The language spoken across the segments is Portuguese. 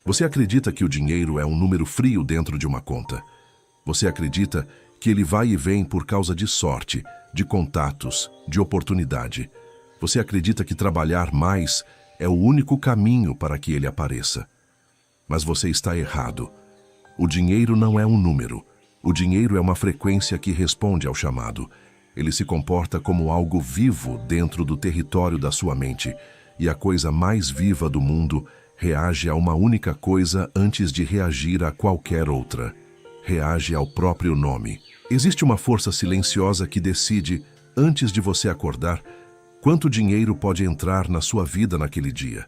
Você acredita que o dinheiro é um número frio dentro de uma conta. Você acredita que ele vai e vem por causa de sorte, de contatos, de oportunidade. Você acredita que trabalhar mais é o único caminho para que ele apareça. Mas você está errado. O dinheiro não é um número. O dinheiro é uma frequência que responde ao chamado. Ele se comporta como algo vivo dentro do território da sua mente, e a coisa mais viva do mundo reage a uma única coisa antes de reagir a qualquer outra. Reage ao próprio nome. Existe uma força silenciosa que decide, antes de você acordar, quanto dinheiro pode entrar na sua vida naquele dia.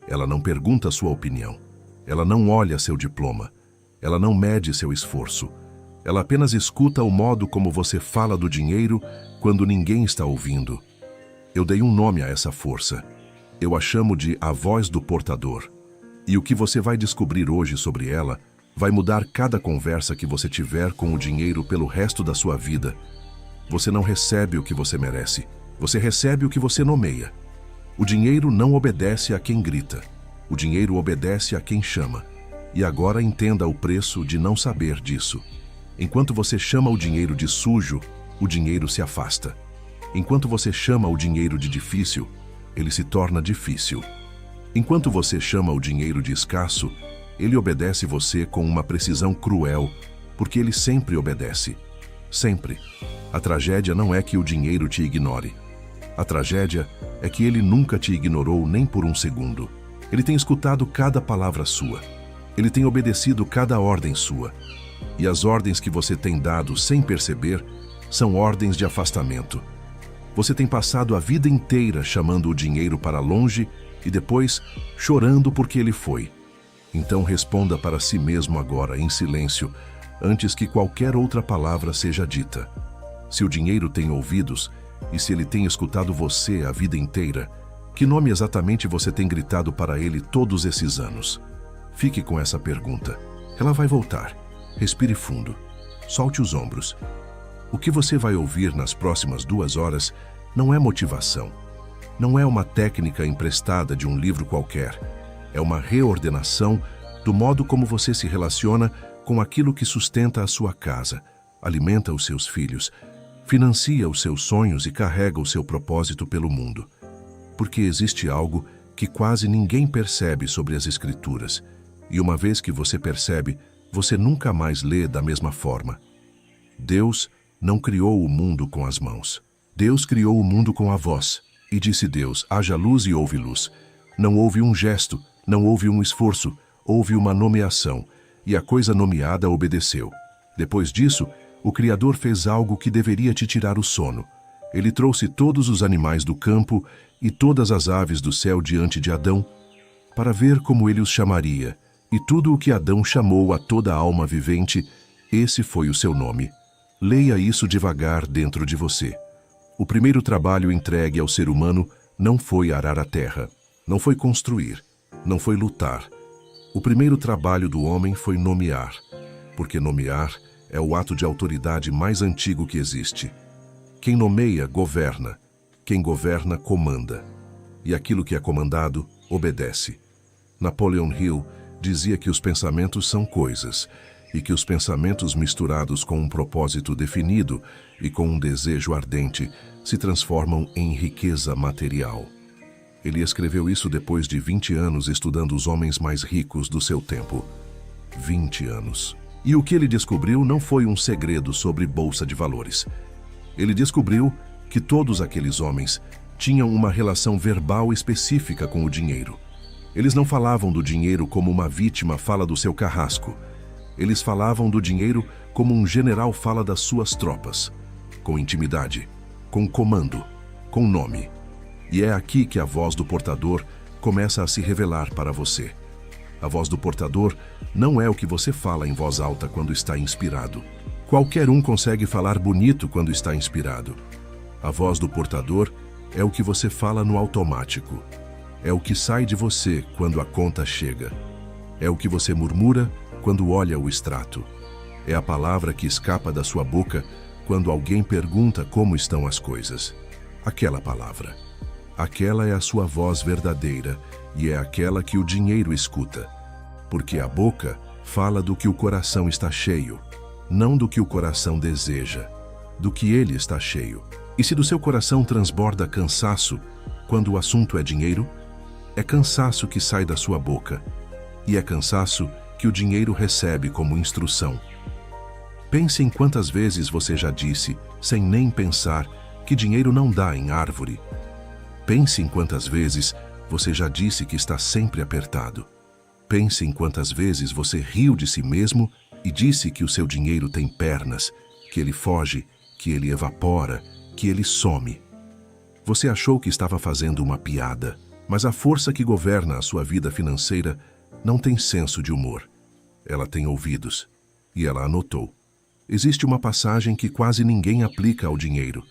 Ela não pergunta sua opinião. Ela não olha seu diploma. Ela não mede seu esforço. Ela apenas escuta o modo como você fala do dinheiro quando ninguém está ouvindo. Eu dei um nome a essa força. Eu a chamo de a voz do portador. E o que você vai descobrir hoje sobre ela vai mudar cada conversa que você tiver com o dinheiro pelo resto da sua vida. Você não recebe o que você merece. Você recebe o que você nomeia. O dinheiro não obedece a quem grita. O dinheiro obedece a quem chama. E agora entenda o preço de não saber disso. Enquanto você chama o dinheiro de sujo, o dinheiro se afasta. Enquanto você chama o dinheiro de difícil, ele se torna difícil. Enquanto você chama o dinheiro de escasso, ele obedece você com uma precisão cruel, porque ele sempre obedece. Sempre. A tragédia não é que o dinheiro te ignore. A tragédia é que ele nunca te ignorou nem por um segundo. Ele tem escutado cada palavra sua. Ele tem obedecido cada ordem sua. E as ordens que você tem dado sem perceber são ordens de afastamento. Você tem passado a vida inteira chamando o dinheiro para longe e depois chorando porque ele foi. Então responda para si mesmo agora, em silêncio, antes que qualquer outra palavra seja dita. Se o dinheiro tem ouvidos e se ele tem escutado você a vida inteira, que nome exatamente você tem gritado para ele todos esses anos? Fique com essa pergunta. Ela vai voltar. Respire fundo. Solte os ombros. O que você vai ouvir nas próximas 2 horas não é motivação. Não é uma técnica emprestada de um livro qualquer. É uma reordenação do modo como você se relaciona com aquilo que sustenta a sua casa, alimenta os seus filhos, financia os seus sonhos e carrega o seu propósito pelo mundo. Porque existe algo que quase ninguém percebe sobre as Escrituras. E uma vez que você percebe, você nunca mais lê da mesma forma. Deus não criou o mundo com as mãos. Deus criou o mundo com a voz. E disse Deus, haja luz e houve luz. Não houve um gesto, não houve um esforço, houve uma nomeação. E a coisa nomeada obedeceu. Depois disso, o Criador fez algo que deveria te tirar o sono. Ele trouxe todos os animais do campo e todas as aves do céu diante de Adão, para ver como ele os chamaria. E tudo o que Adão chamou a toda a alma vivente, esse foi o seu nome. Leia isso devagar dentro de você. O primeiro trabalho entregue ao ser humano não foi arar a terra, não foi construir, não foi lutar. O primeiro trabalho do homem foi nomear, porque nomear é o ato de autoridade mais antigo que existe. Quem nomeia, governa. Quem governa, comanda. E aquilo que é comandado, obedece. Napoleon Hill dizia que os pensamentos são coisas, e que os pensamentos misturados com um propósito definido e com um desejo ardente se transformam em riqueza material. Ele escreveu isso depois de 20 anos estudando os homens mais ricos do seu tempo. 20 anos. E o que ele descobriu não foi um segredo sobre bolsa de valores. Ele descobriu que todos aqueles homens tinham uma relação verbal específica com o dinheiro. Eles não falavam do dinheiro como uma vítima fala do seu carrasco. Eles falavam do dinheiro como um general fala das suas tropas, com intimidade, com comando, com nome. E é aqui que a voz do portador começa a se revelar para você. A voz do portador não é o que você fala em voz alta quando está inspirado. Qualquer um consegue falar bonito quando está inspirado. A voz do portador é o que você fala no automático. É o que sai de você quando a conta chega. É o que você murmura quando olha o extrato. É a palavra que escapa da sua boca quando alguém pergunta como estão as coisas. Aquela palavra. Aquela é a sua voz verdadeira e é aquela que o dinheiro escuta. Porque a boca fala do que o coração está cheio, não do que o coração deseja, do que ele está cheio. E se do seu coração transborda cansaço, quando o assunto é dinheiro, é cansaço que sai da sua boca, e é cansaço que o dinheiro recebe como instrução. Pense em quantas vezes você já disse, sem nem pensar, que dinheiro não dá em árvore. Pense em quantas vezes você já disse que está sempre apertado. Pense em quantas vezes você riu de si mesmo e disse que o seu dinheiro tem pernas, que ele foge, que ele evapora, que ele some. Você achou que estava fazendo uma piada, mas a força que governa a sua vida financeira não tem senso de humor. Ela tem ouvidos, e ela anotou. Existe uma passagem que quase ninguém aplica ao dinheiro,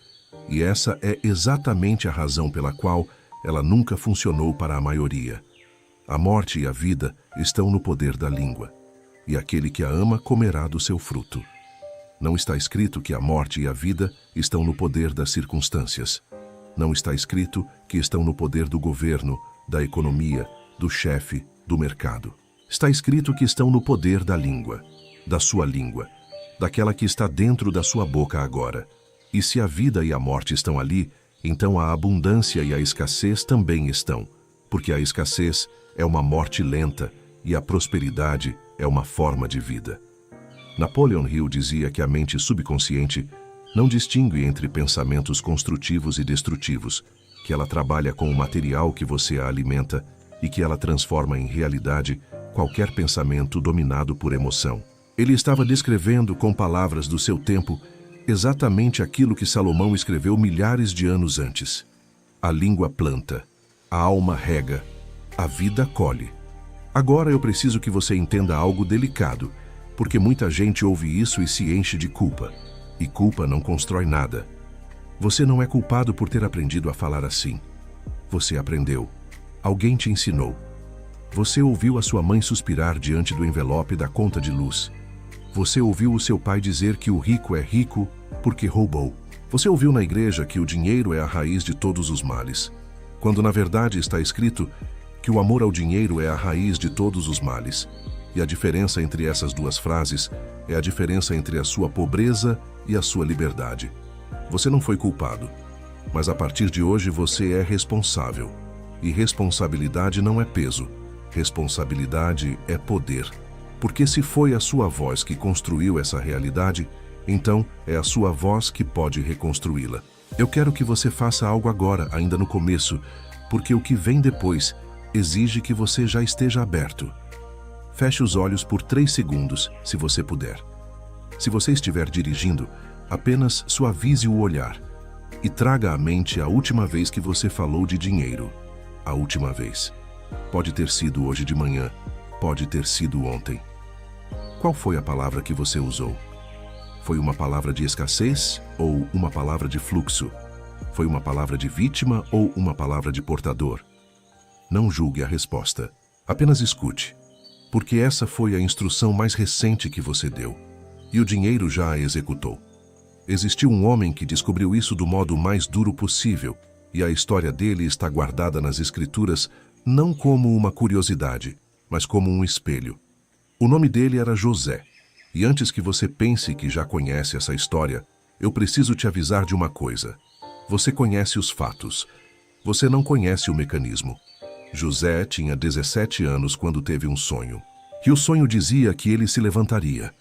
e essa é exatamente a razão pela qual ela nunca funcionou para a maioria. A morte e a vida estão no poder da língua, e aquele que a ama comerá do seu fruto. Não está escrito que a morte e a vida estão no poder das circunstâncias. Não está escrito que estão no poder do governo, da economia, do chefe, do mercado. Está escrito que estão no poder da língua, da sua língua, daquela que está dentro da sua boca agora. E se a vida e a morte estão ali, então a abundância e a escassez também estão, porque a escassez é uma morte lenta e a prosperidade é uma forma de vida. Napoleon Hill dizia que a mente subconsciente não distingue entre pensamentos construtivos e destrutivos, que ela trabalha com o material que você a alimenta e que ela transforma em realidade qualquer pensamento dominado por emoção. Ele estava descrevendo com palavras do seu tempo exatamente aquilo que Salomão escreveu milhares de anos antes. A língua planta, a alma rega, a vida colhe. Agora eu preciso que você entenda algo delicado, porque muita gente ouve isso e se enche de culpa. E culpa não constrói nada. Você não é culpado por ter aprendido a falar assim. Você aprendeu. Alguém te ensinou. Você ouviu a sua mãe suspirar diante do envelope da conta de luz. Você ouviu o seu pai dizer que o rico é rico porque roubou. Você ouviu na igreja que o dinheiro é a raiz de todos os males, quando na verdade está escrito que o amor ao dinheiro é a raiz de todos os males. E a diferença entre essas duas frases é a diferença entre a sua pobreza e a sua liberdade. Você não foi culpado, mas a partir de hoje você é responsável. E responsabilidade não é peso, responsabilidade é poder. Porque se foi a sua voz que construiu essa realidade, então é a sua voz que pode reconstruí-la. Eu quero que você faça algo agora, ainda no começo, porque o que vem depois exige que você já esteja aberto. Feche os olhos por 3 segundos, se você puder. Se você estiver dirigindo, apenas suavize o olhar e traga à mente a última vez que você falou de dinheiro. A última vez. Pode ter sido hoje de manhã, pode ter sido ontem. Qual foi a palavra que você usou? Foi uma palavra de escassez ou uma palavra de fluxo? Foi uma palavra de vítima ou uma palavra de portador? Não julgue a resposta. Apenas escute. Porque essa foi a instrução mais recente que você deu. E o dinheiro já a executou. Existiu um homem que descobriu isso do modo mais duro possível, e a história dele está guardada nas Escrituras não como uma curiosidade, mas como um espelho. O nome dele era José. E antes que você pense que já conhece essa história, eu preciso te avisar de uma coisa. Você conhece os fatos. Você não conhece o mecanismo. José tinha 17 anos quando teve um sonho. E o sonho dizia que ele se levantaria,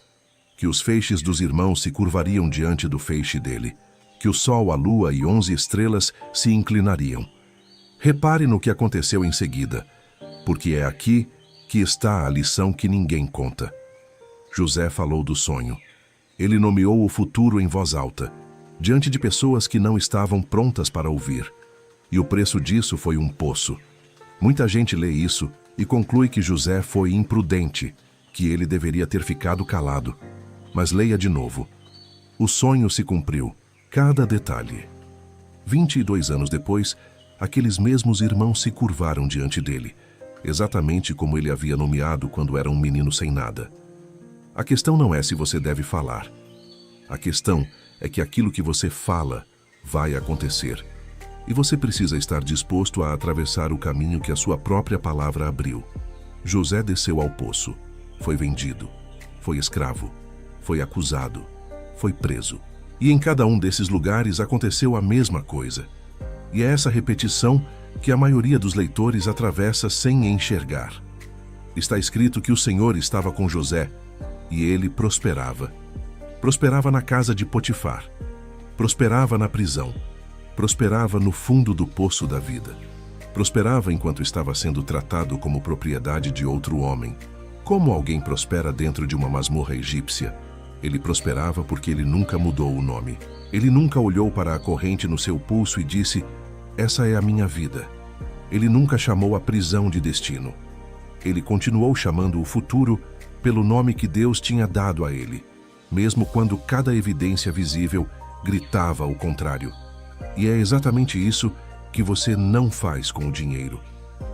que os feixes dos irmãos se curvariam diante do feixe dele, que o sol, a lua e 11 estrelas se inclinariam. Repare no que aconteceu em seguida, porque é aqui que está a lição que ninguém conta. José falou do sonho. Ele nomeou o futuro em voz alta, diante de pessoas que não estavam prontas para ouvir. E o preço disso foi um poço. Muita gente lê isso e conclui que José foi imprudente, que ele deveria ter ficado calado. Mas leia de novo. O sonho se cumpriu, cada detalhe. 22 anos depois, aqueles mesmos irmãos se curvaram diante dele, exatamente como ele havia nomeado quando era um menino sem nada. A questão não é se você deve falar. A questão é que aquilo que você fala vai acontecer. E você precisa estar disposto a atravessar o caminho que a sua própria palavra abriu. José desceu ao poço, foi vendido, foi escravo, foi acusado, foi preso. E em cada um desses lugares aconteceu a mesma coisa. E é essa repetição que a maioria dos leitores atravessa sem enxergar. Está escrito que o Senhor estava com José e ele prosperava. Prosperava na casa de Potifar, prosperava na prisão, prosperava no fundo do poço da vida. Prosperava enquanto estava sendo tratado como propriedade de outro homem. Como alguém prospera dentro de uma masmorra egípcia? Ele prosperava porque ele nunca mudou o nome. Ele nunca olhou para a corrente no seu pulso e disse: "Essa é a minha vida." Ele nunca chamou a prisão de destino. Ele continuou chamando o futuro pelo nome que Deus tinha dado a ele, mesmo quando cada evidência visível gritava o contrário. E é exatamente isso que você não faz com o dinheiro.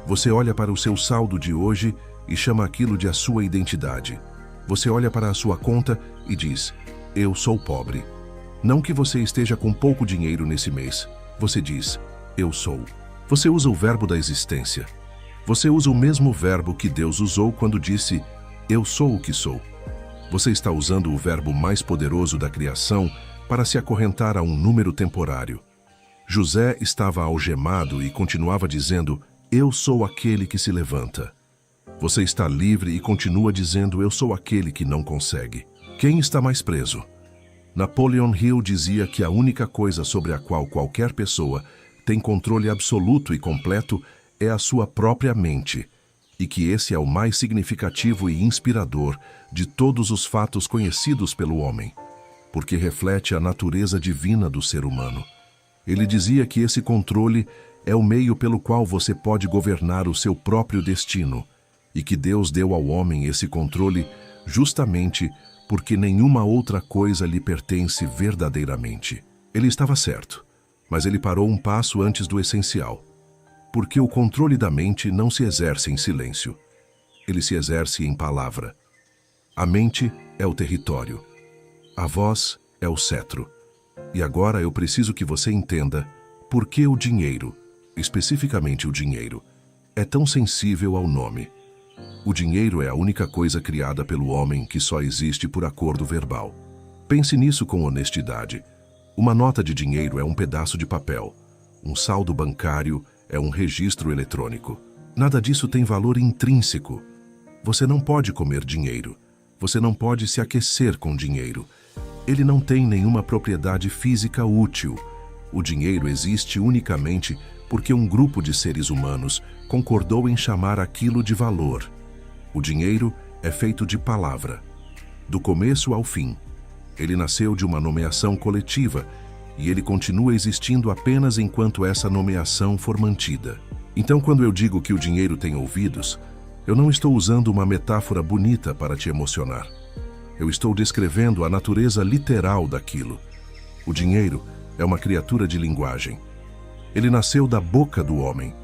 Você olha para o seu saldo de hoje e chama aquilo de a sua identidade. Você olha para a sua conta e diz: "Eu sou pobre." Não que você esteja com pouco dinheiro nesse mês. Você diz: "Eu sou." Você usa o verbo da existência. Você usa o mesmo verbo que Deus usou quando disse: "Eu sou o que sou." Você está usando o verbo mais poderoso da criação para se acorrentar a um número temporário. José estava algemado e continuava dizendo: "Eu sou aquele que se levanta." Você está livre e continua dizendo: "Eu sou aquele que não consegue." Quem está mais preso? Napoleon Hill dizia que a única coisa sobre a qual qualquer pessoa tem controle absoluto e completo é a sua própria mente, e que esse é o mais significativo e inspirador de todos os fatos conhecidos pelo homem, porque reflete a natureza divina do ser humano. Ele dizia que esse controle é o meio pelo qual você pode governar o seu próprio destino, e que Deus deu ao homem esse controle justamente porque nenhuma outra coisa lhe pertence verdadeiramente. Ele estava certo, mas ele parou um passo antes do essencial. Porque o controle da mente não se exerce em silêncio. Ele se exerce em palavra. A mente é o território. A voz é o cetro. E agora eu preciso que você entenda por que o dinheiro, especificamente o dinheiro, é tão sensível ao nome. O dinheiro é a única coisa criada pelo homem que só existe por acordo verbal. Pense nisso com honestidade. Uma nota de dinheiro é um pedaço de papel. Um saldo bancário é um registro eletrônico. Nada disso tem valor intrínseco. Você não pode comer dinheiro. Você não pode se aquecer com dinheiro. Ele não tem nenhuma propriedade física útil. O dinheiro existe unicamente porque um grupo de seres humanos concordou em chamar aquilo de valor. O dinheiro é feito de palavra, do começo ao fim. Ele nasceu de uma nomeação coletiva e ele continua existindo apenas enquanto essa nomeação for mantida. Então, quando eu digo que o dinheiro tem ouvidos, eu não estou usando uma metáfora bonita para te emocionar. Eu estou descrevendo a natureza literal daquilo. O dinheiro é uma criatura de linguagem. Ele nasceu da boca do homem.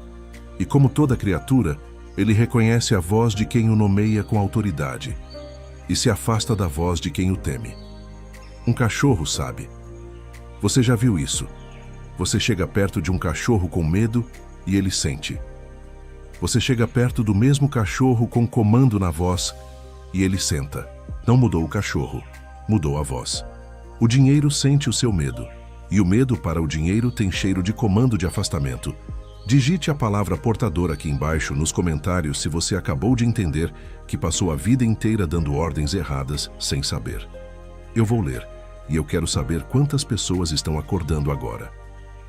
E como toda criatura, ele reconhece a voz de quem o nomeia com autoridade e se afasta da voz de quem o teme. Um cachorro sabe. Você já viu isso? Você chega perto de um cachorro com medo e ele sente. Você chega perto do mesmo cachorro com comando na voz e ele senta. Não mudou o cachorro, mudou a voz. O dinheiro sente o seu medo, e o medo para o dinheiro tem cheiro de comando de afastamento. Digite a palavra portador aqui embaixo nos comentários se você acabou de entender que passou a vida inteira dando ordens erradas sem saber. Eu vou ler, e eu quero saber quantas pessoas estão acordando agora.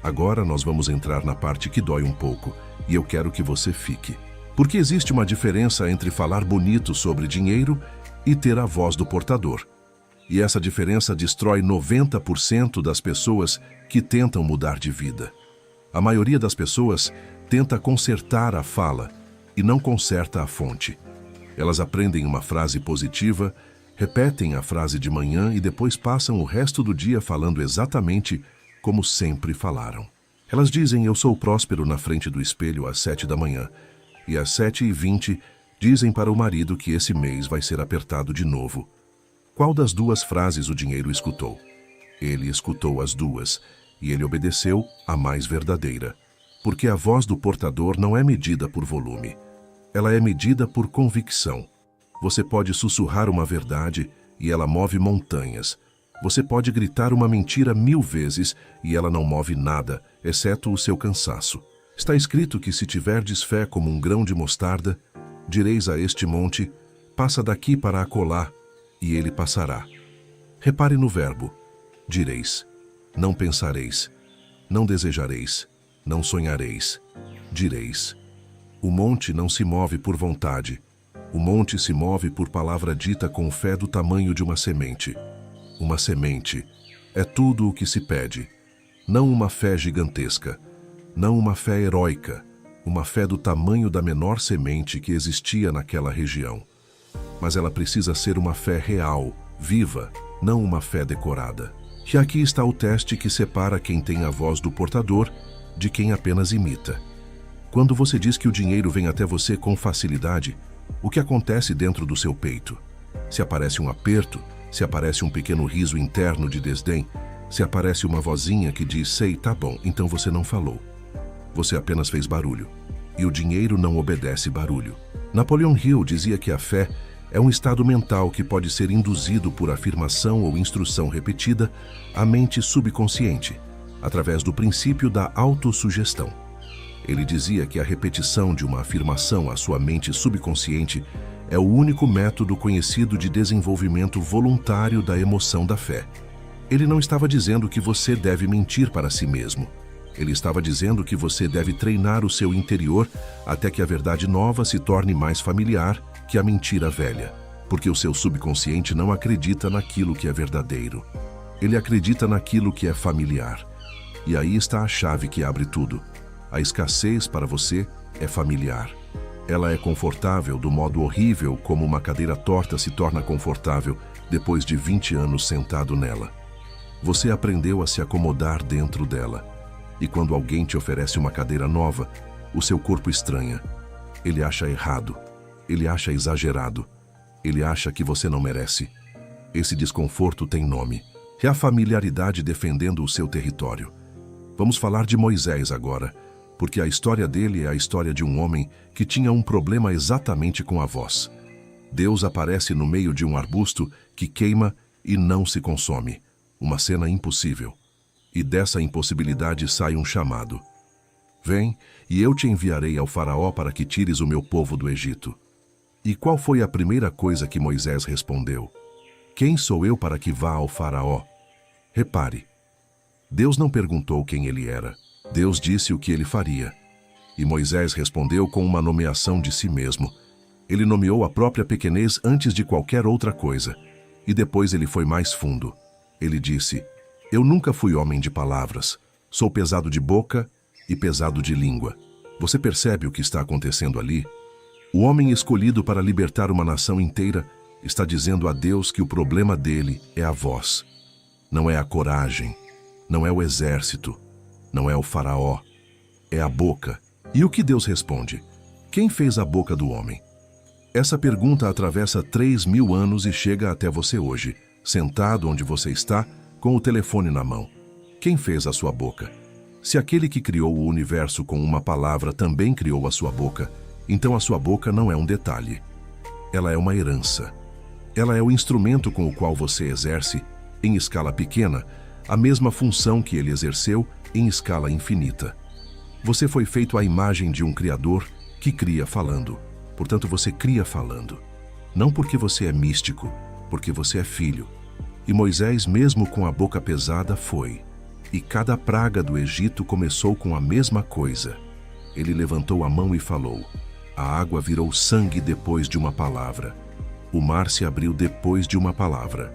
Agora nós vamos entrar na parte que dói um pouco, e eu quero que você fique. Porque existe uma diferença entre falar bonito sobre dinheiro e ter a voz do portador. E essa diferença destrói 90% das pessoas que tentam mudar de vida. A maioria das pessoas tenta consertar a fala e não conserta a fonte. Elas aprendem uma frase positiva, repetem a frase de manhã e depois passam o resto do dia falando exatamente como sempre falaram. Elas dizem: "Eu sou próspero" na frente do espelho às 7 da manhã. E às 7h20 dizem para o marido que esse mês vai ser apertado de novo. Qual das duas frases o dinheiro escutou? Ele escutou as duas, e ele obedeceu a mais verdadeira. Porque a voz do portador não é medida por volume. Ela é medida por convicção. Você pode sussurrar uma verdade e ela move montanhas. Você pode gritar uma mentira 1000 vezes e ela não move nada, exceto o seu cansaço. Está escrito que se tiverdes fé como um grão de mostarda, direis a este monte, passa daqui para acolá, e ele passará. Repare no verbo, direis. Não pensareis, não desejareis, não sonhareis, direis. O monte não se move por vontade. O monte se move por palavra dita com fé do tamanho de uma semente. Uma semente é tudo o que se pede. Não uma fé gigantesca, não uma fé heróica, uma fé do tamanho da menor semente que existia naquela região. Mas ela precisa ser uma fé real, viva, não uma fé decorada. E aqui está o teste que separa quem tem a voz do portador de quem apenas imita. Quando você diz que o dinheiro vem até você com facilidade, o que acontece dentro do seu peito? Se aparece um aperto, se aparece um pequeno riso interno de desdém, se aparece uma vozinha que diz, sei, tá bom, então você não falou. Você apenas fez barulho. E o dinheiro não obedece barulho. Napoleon Hill dizia que a fé é um estado mental que pode ser induzido por afirmação ou instrução repetida à mente subconsciente, através do princípio da autossugestão. Ele dizia que a repetição de uma afirmação à sua mente subconsciente é o único método conhecido de desenvolvimento voluntário da emoção da fé. Ele não estava dizendo que você deve mentir para si mesmo. Ele estava dizendo que você deve treinar o seu interior até que a verdade nova se torne mais familiar que a mentira velha, porque o seu subconsciente não acredita naquilo que é verdadeiro. Ele acredita naquilo que é familiar. E aí está a chave que abre tudo. A escassez para você é familiar. Ela é confortável do modo horrível como uma cadeira torta se torna confortável depois de 20 anos sentado nela. Você aprendeu a se acomodar dentro dela. E quando alguém te oferece uma cadeira nova, o seu corpo estranha. Ele acha errado. Ele acha exagerado. Ele acha que você não merece. Esse desconforto tem nome. É a familiaridade defendendo o seu território. Vamos falar de Moisés agora, porque a história dele é a história de um homem que tinha um problema exatamente com a voz. Deus aparece no meio de um arbusto que queima e não se consome. Uma cena impossível. E dessa impossibilidade sai um chamado. Vem, e eu te enviarei ao faraó para que tires o meu povo do Egito. E qual foi a primeira coisa que Moisés respondeu? Quem sou eu para que vá ao faraó? Repare, Deus não perguntou quem ele era. Deus disse o que ele faria. E Moisés respondeu com uma nomeação de si mesmo. Ele nomeou a própria pequenez antes de qualquer outra coisa. E depois ele foi mais fundo. Ele disse, eu nunca fui homem de palavras. Sou pesado de boca e pesado de língua. Você percebe o que está acontecendo ali? O homem escolhido para libertar uma nação inteira está dizendo a Deus que o problema dele é a voz. Não é a coragem, não é o exército, não é o faraó, é a boca. E o que Deus responde? Quem fez a boca do homem? Essa pergunta atravessa 3.000 anos e chega até você hoje, sentado onde você está, com o telefone na mão. Quem fez a sua boca? Se aquele que criou o universo com uma palavra também criou a sua boca, então a sua boca não é um detalhe. Ela é uma herança. Ela é o instrumento com o qual você exerce, em escala pequena, a mesma função que ele exerceu em escala infinita. Você foi feito à imagem de um Criador que cria falando. Portanto, você cria falando. Não porque você é místico, porque você é filho. E Moisés, mesmo com a boca pesada, foi. E cada praga do Egito começou com a mesma coisa. Ele levantou a mão e falou. A água virou sangue depois de uma palavra. O mar se abriu depois de uma palavra.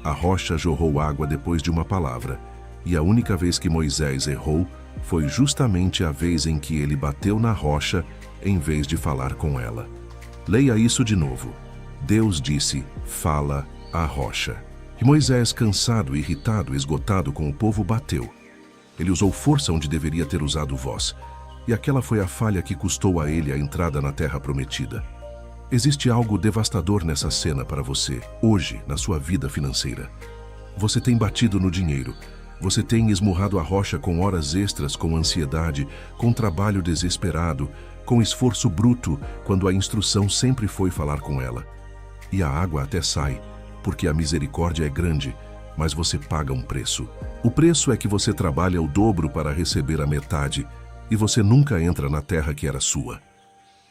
A rocha jorrou água depois de uma palavra. E a única vez que Moisés errou foi justamente a vez em que ele bateu na rocha em vez de falar com ela. Leia isso de novo. Deus disse, fala à rocha. E Moisés, cansado, irritado, esgotado com o povo, bateu. Ele usou força onde deveria ter usado voz. E aquela foi a falha que custou a ele a entrada na terra prometida. Existe algo devastador nessa cena para você, hoje, na sua vida financeira. Você tem batido no dinheiro. Você tem esmurrado a rocha com horas extras, com ansiedade, com trabalho desesperado, com esforço bruto, quando a instrução sempre foi falar com ela. E a água até sai, porque a misericórdia é grande, mas você paga um preço. O preço é que você trabalha o dobro para receber a metade, e você nunca entra na terra que era sua.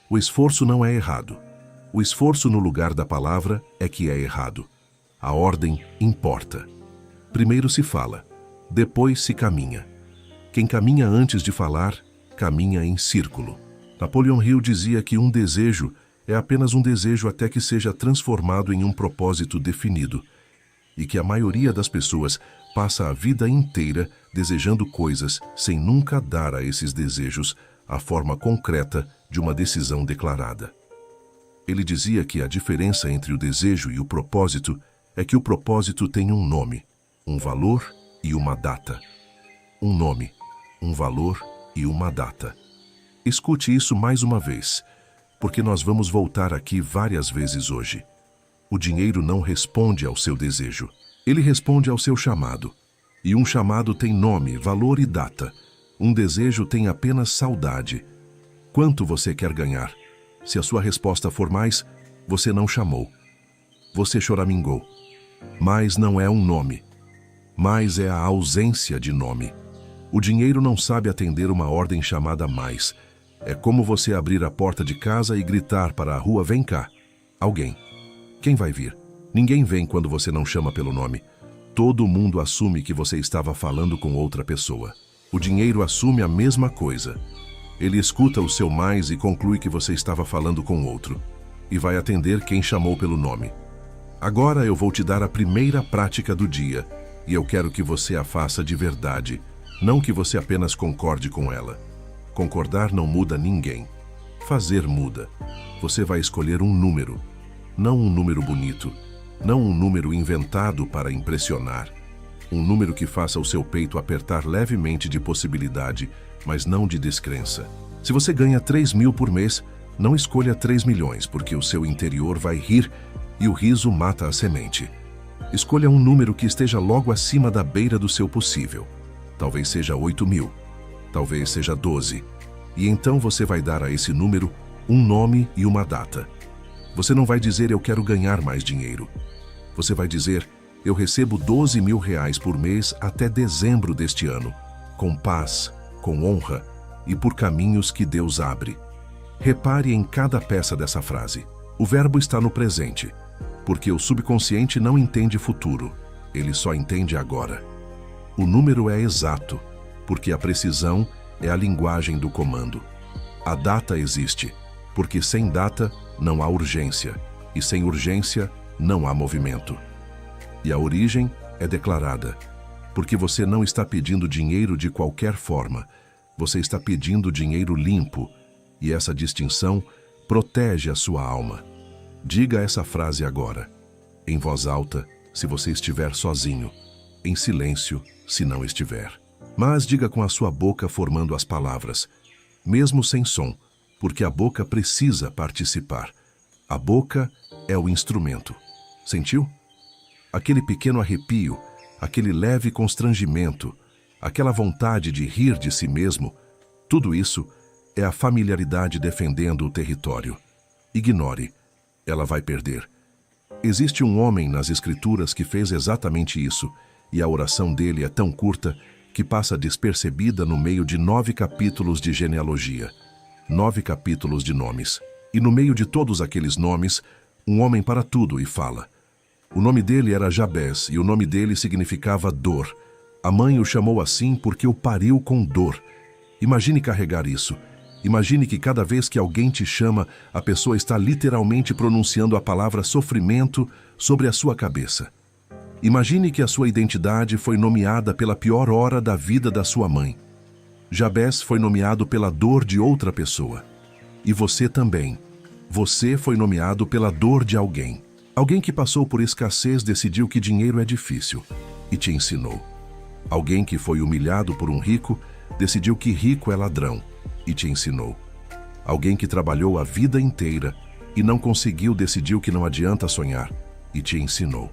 O esforço não é errado. O esforço no lugar da palavra é que é errado. A ordem importa. Primeiro se fala, depois se caminha. Quem caminha antes de falar, caminha em círculo. Napoleon Hill dizia que um desejo é apenas um desejo até que seja transformado em um propósito definido, e que a maioria das pessoas passa a vida inteira desejando coisas sem nunca dar a esses desejos a forma concreta de uma decisão declarada. Ele dizia que a diferença entre o desejo e o propósito é que o propósito tem um nome, um valor e uma data. Um nome, um valor e uma data. Escute isso mais uma vez, porque nós vamos voltar aqui várias vezes hoje. O dinheiro não responde ao seu desejo. Ele responde ao seu chamado. E um chamado tem nome, valor e data. Um desejo tem apenas saudade. Quanto você quer ganhar? Se a sua resposta for mais, você não chamou. Você choramingou. Mais não é um nome. Mais é a ausência de nome. O dinheiro não sabe atender uma ordem chamada mais. É como você abrir a porta de casa e gritar para a rua: vem cá. Alguém. Quem vai vir? Ninguém vem quando você não chama pelo nome. Todo mundo assume que você estava falando com outra pessoa. O dinheiro assume a mesma coisa. Ele escuta o seu mais e conclui que você estava falando com outro. E vai atender quem chamou pelo nome. Agora eu vou te dar a primeira prática do dia, e eu quero que você a faça de verdade, não que você apenas concorde com ela. Concordar não muda ninguém. Fazer muda. Você vai escolher um número. Não um número bonito. Não um número inventado para impressionar. Um número que faça o seu peito apertar levemente de possibilidade, mas não de descrença. Se você ganha 3.000 por mês, não escolha 3 milhões, porque o seu interior vai rir e o riso mata a semente. Escolha um número que esteja logo acima da beira do seu possível. Talvez seja 8.000. Talvez seja 12. E então você vai dar a esse número um nome e uma data. Você não vai dizer: eu quero ganhar mais dinheiro. Você vai dizer: eu recebo 12.000 reais por mês até dezembro deste ano, com paz, com honra e por caminhos que Deus abre. Repare em cada peça dessa frase. O verbo está no presente, porque o subconsciente não entende futuro, ele só entende agora. O número é exato, porque a precisão é a linguagem do comando. A data existe, porque sem data não há urgência, e sem urgência não há movimento. E a origem é declarada, porque você não está pedindo dinheiro de qualquer forma, você está pedindo dinheiro limpo, e essa distinção protege a sua alma. Diga essa frase agora, em voz alta, se você estiver sozinho, em silêncio, se não estiver. Mas diga com a sua boca formando as palavras, mesmo sem som, porque a boca precisa participar. A boca é o instrumento. Sentiu? Aquele pequeno arrepio, aquele leve constrangimento, aquela vontade de rir de si mesmo, tudo isso é a familiaridade defendendo o território. Ignore, ela vai perder. Existe um homem nas Escrituras que fez exatamente isso, e a oração dele é tão curta que passa despercebida no meio de 9 capítulos de genealogia. 9 capítulos de nomes. E no meio de todos aqueles nomes, um homem para tudo e fala. O nome dele era Jabez, e o nome dele significava dor. A mãe o chamou assim porque o pariu com dor. Imagine carregar isso. Imagine que cada vez que alguém te chama, a pessoa está literalmente pronunciando a palavra sofrimento sobre a sua cabeça. Imagine que a sua identidade foi nomeada pela pior hora da vida da sua mãe. Jabez foi nomeado pela dor de outra pessoa. E você também. Você foi nomeado pela dor de alguém. Alguém que passou por escassez decidiu que dinheiro é difícil e te ensinou. Alguém que foi humilhado por um rico decidiu que rico é ladrão e te ensinou. Alguém que trabalhou a vida inteira e não conseguiu decidiu que não adianta sonhar e te ensinou.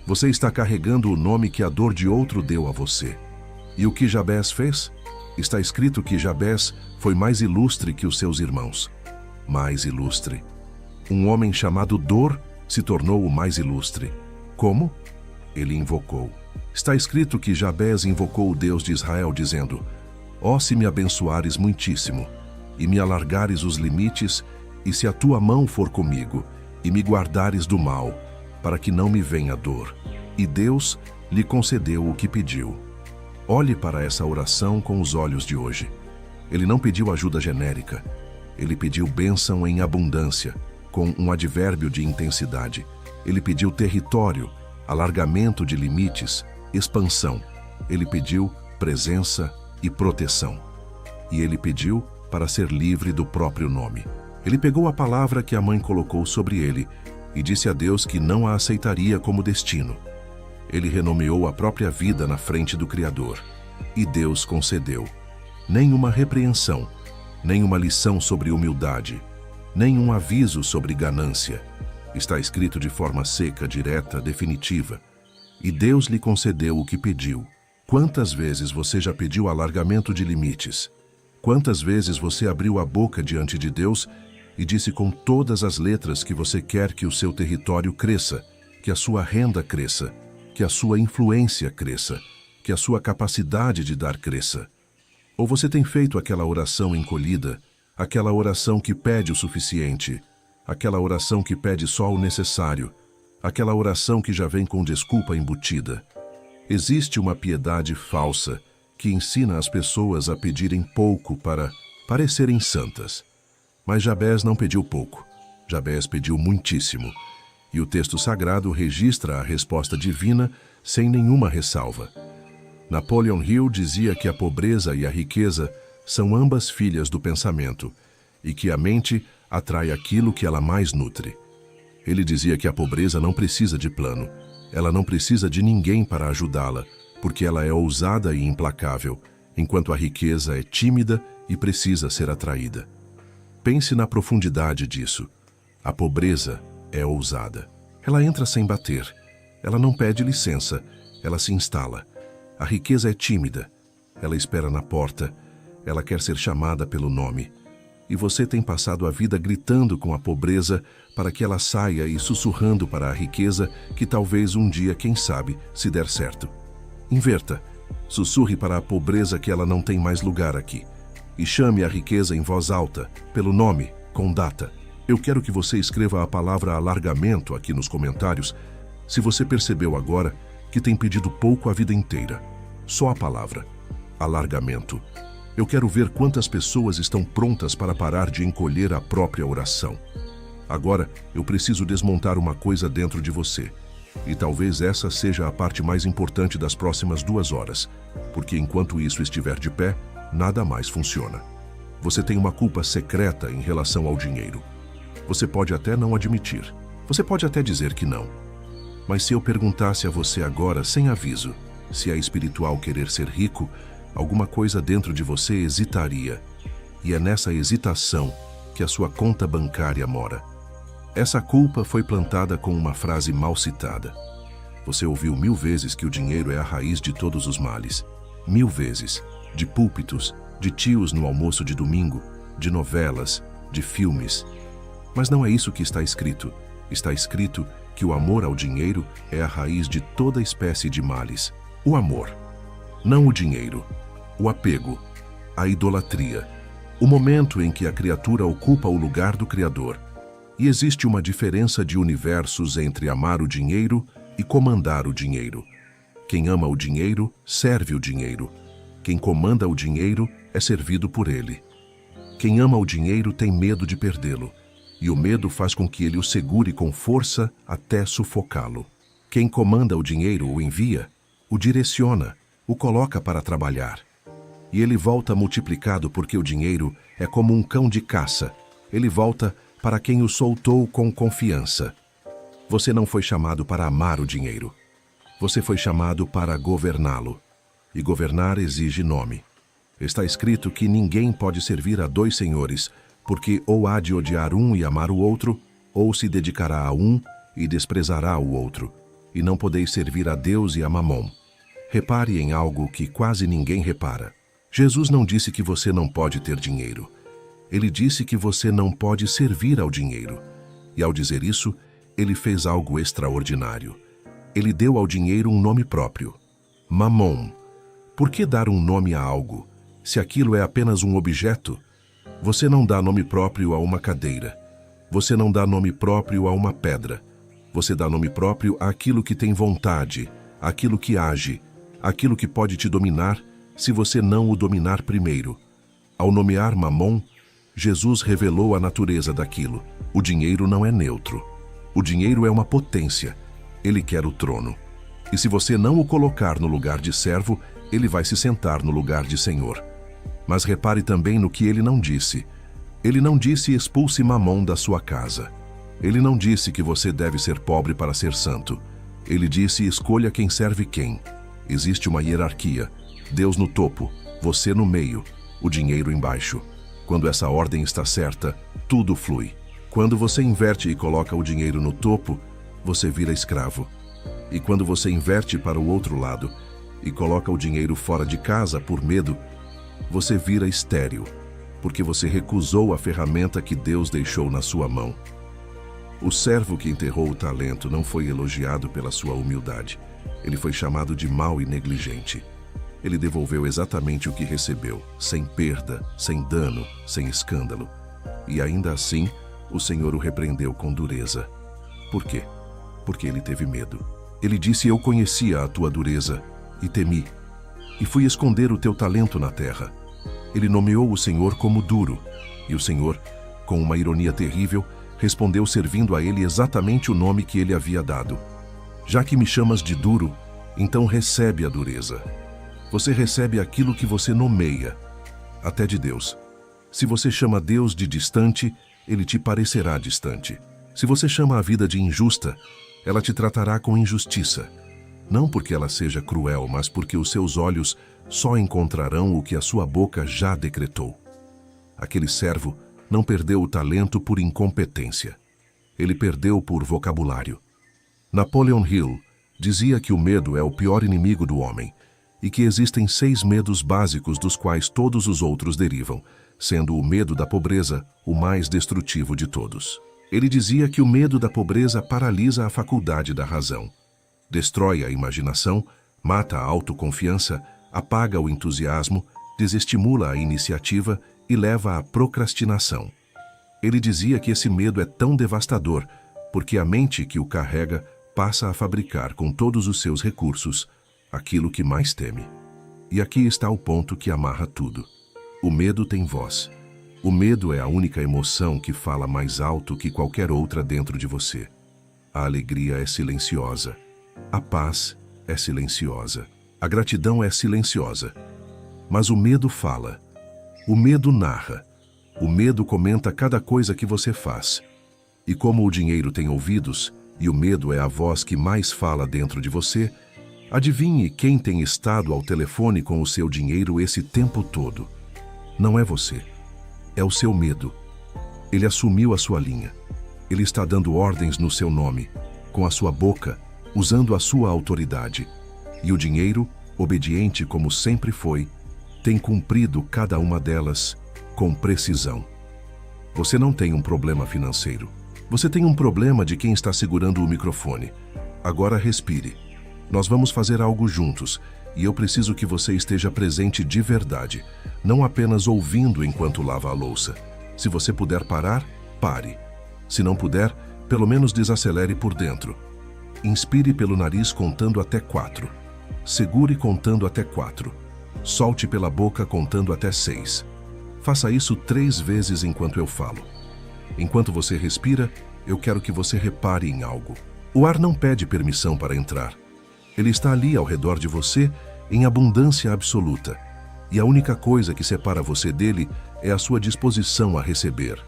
Você está carregando o nome que a dor de outro deu a você. E o que Jabez fez? Está escrito que Jabés foi mais ilustre que os seus irmãos. Mais ilustre. Um homem chamado Dor se tornou o mais ilustre. Como? Ele invocou. Está escrito que Jabés invocou o Deus de Israel, dizendo: ó, se me abençoares muitíssimo, e me alargares os limites, e se a tua mão for comigo, e me guardares do mal, para que não me venha dor. E Deus lhe concedeu o que pediu. Olhe para essa oração com os olhos de hoje. Ele não pediu ajuda genérica. Ele pediu bênção em abundância, com um advérbio de intensidade. Ele pediu território, alargamento de limites, expansão. Ele pediu presença e proteção. E ele pediu para ser livre do próprio nome. Ele pegou a palavra que a mãe colocou sobre ele e disse a Deus que não a aceitaria como destino. Ele renomeou a própria vida na frente do Criador. E Deus concedeu. Nem uma repreensão, nem uma lição sobre humildade, nem um aviso sobre ganância. Está escrito de forma seca, direta, definitiva. E Deus lhe concedeu o que pediu. Quantas vezes você já pediu alargamento de limites? Quantas vezes você abriu a boca diante de Deus e disse com todas as letras que você quer que o seu território cresça, que a sua renda cresça, que a sua influência cresça, que a sua capacidade de dar cresça? Ou você tem feito aquela oração encolhida, aquela oração que pede o suficiente, aquela oração que pede só o necessário, aquela oração que já vem com desculpa embutida? Existe uma piedade falsa que ensina as pessoas a pedirem pouco para parecerem santas. Mas Jabés não pediu pouco. Jabés pediu muitíssimo. E o texto sagrado registra a resposta divina sem nenhuma ressalva. Napoleon Hill dizia que a pobreza e a riqueza são ambas filhas do pensamento e que a mente atrai aquilo que ela mais nutre. Ele dizia que a pobreza não precisa de plano. Ela não precisa de ninguém para ajudá-la, porque ela é ousada e implacável, enquanto a riqueza é tímida e precisa ser atraída. Pense na profundidade disso. A pobreza é ousada. Ela entra sem bater. Ela não pede licença. Ela se instala. A riqueza é tímida. Ela espera na porta. Ela quer ser chamada pelo nome. E você tem passado a vida gritando com a pobreza para que ela saia e sussurrando para a riqueza que talvez um dia, quem sabe, se der certo. Inverta. Sussurre para a pobreza que ela não tem mais lugar aqui. E chame a riqueza em voz alta, pelo nome, com data. Eu quero que você escreva a palavra alargamento aqui nos comentários, se você percebeu agora que tem pedido pouco a vida inteira. Só a palavra, alargamento. Eu quero ver quantas pessoas estão prontas para parar de encolher a própria oração. Agora, eu preciso desmontar uma coisa dentro de você. E talvez essa seja a parte mais importante das próximas 2 horas, porque enquanto isso estiver de pé, nada mais funciona. Você tem uma culpa secreta em relação ao dinheiro. Você pode até não admitir. Você pode até dizer que não. Mas se eu perguntasse a você agora, sem aviso, se é espiritual querer ser rico, alguma coisa dentro de você hesitaria. E é nessa hesitação que a sua conta bancária mora. Essa culpa foi plantada com uma frase mal citada. Você ouviu 1000 vezes que o dinheiro é a raiz de todos os males. 1000 vezes. De púlpitos, de tios no almoço de domingo, de novelas, de filmes. Mas não é isso que está escrito. Está escrito que o amor ao dinheiro é a raiz de toda espécie de males. O amor. Não o dinheiro. O apego. A idolatria. O momento em que a criatura ocupa o lugar do Criador. E existe uma diferença de universos entre amar o dinheiro e comandar o dinheiro. Quem ama o dinheiro, serve o dinheiro. Quem comanda o dinheiro é servido por ele. Quem ama o dinheiro tem medo de perdê-lo, e o medo faz com que ele o segure com força até sufocá-lo. Quem comanda o dinheiro o envia, o direciona, o coloca para trabalhar. E ele volta multiplicado porque o dinheiro é como um cão de caça. Ele volta para quem o soltou com confiança. Você não foi chamado para amar o dinheiro. Você foi chamado para governá-lo. E governar exige nome. Está escrito que ninguém pode servir a 2 senhores, porque ou há de odiar um e amar o outro, ou se dedicará a um e desprezará o outro, e não podeis servir a Deus e a Mamom. Repare em algo que quase ninguém repara. Jesus não disse que você não pode ter dinheiro. Ele disse que você não pode servir ao dinheiro. E ao dizer isso, ele fez algo extraordinário. Ele deu ao dinheiro um nome próprio. Mamon. Por que dar um nome a algo, se aquilo é apenas um objeto? Você não dá nome próprio a uma cadeira. Você não dá nome próprio a uma pedra. Você dá nome próprio àquilo que tem vontade, àquilo que age, àquilo que pode te dominar, se você não o dominar primeiro. Ao nomear Mamon, Jesus revelou a natureza daquilo. O dinheiro não é neutro. O dinheiro é uma potência. Ele quer o trono. E se você não o colocar no lugar de servo, ele vai se sentar no lugar de senhor. Mas repare também no que ele não disse. Ele não disse expulse Mamon da sua casa. Ele não disse que você deve ser pobre para ser santo. Ele disse escolha quem serve quem. Existe uma hierarquia. Deus no topo, você no meio, o dinheiro embaixo. Quando essa ordem está certa, tudo flui. Quando você inverte e coloca o dinheiro no topo, você vira escravo. E quando você inverte para o outro lado e coloca o dinheiro fora de casa por medo, você vira estéril, porque você recusou a ferramenta que Deus deixou na sua mão. O servo que enterrou o talento não foi elogiado pela sua humildade. Ele foi chamado de mau e negligente. Ele devolveu exatamente o que recebeu, sem perda, sem dano, sem escândalo. E ainda assim, o Senhor o repreendeu com dureza. Por quê? Porque ele teve medo. Ele disse, eu conhecia a tua dureza e temi, e fui esconder o teu talento na terra. Ele nomeou o Senhor como duro, e o Senhor, com uma ironia terrível, respondeu servindo a ele exatamente o nome que ele havia dado. Já que me chamas de duro, então recebe a dureza. Você recebe aquilo que você nomeia, até de Deus. Se você chama Deus de distante, ele te parecerá distante. Se você chama a vida de injusta, ela te tratará com injustiça. Não porque ela seja cruel, mas porque os seus olhos só encontrarão o que a sua boca já decretou. Aquele servo não perdeu o talento por incompetência. Ele perdeu por vocabulário. Napoleon Hill dizia que o medo é o pior inimigo do homem e que existem 6 medos básicos dos quais todos os outros derivam, sendo o medo da pobreza o mais destrutivo de todos. Ele dizia que o medo da pobreza paralisa a faculdade da razão, destrói a imaginação, mata a autoconfiança, apaga o entusiasmo, desestimula a iniciativa e leva à procrastinação. Ele dizia que esse medo é tão devastador porque a mente que o carrega passa a fabricar com todos os seus recursos aquilo que mais teme. E aqui está o ponto que amarra tudo. O medo tem voz. O medo é a única emoção que fala mais alto que qualquer outra dentro de você. A alegria é silenciosa. A paz é silenciosa. A gratidão é silenciosa. Mas o medo fala. O medo narra. O medo comenta cada coisa que você faz. E como o dinheiro tem ouvidos, e o medo é a voz que mais fala dentro de você, adivinhe quem tem estado ao telefone com o seu dinheiro esse tempo todo. Não é você. É o seu medo. Ele assumiu a sua linha. Ele está dando ordens no seu nome, com a sua boca, usando a sua autoridade. E o dinheiro, obediente como sempre foi, tem cumprido cada uma delas com precisão. Você não tem um problema financeiro. Você tem um problema de quem está segurando o microfone. Agora respire. Nós vamos fazer algo juntos e eu preciso que você esteja presente de verdade, não apenas ouvindo enquanto lava a louça. Se você puder parar, pare. Se não puder, pelo menos desacelere por dentro. Inspire pelo nariz contando até 4. Segure contando até 4. Solte pela boca contando até 6. Faça isso 3 vezes enquanto eu falo. Enquanto você respira, eu quero que você repare em algo. O ar não pede permissão para entrar. Ele está ali ao redor de você em abundância absoluta. E a única coisa que separa você dele é a sua disposição a receber.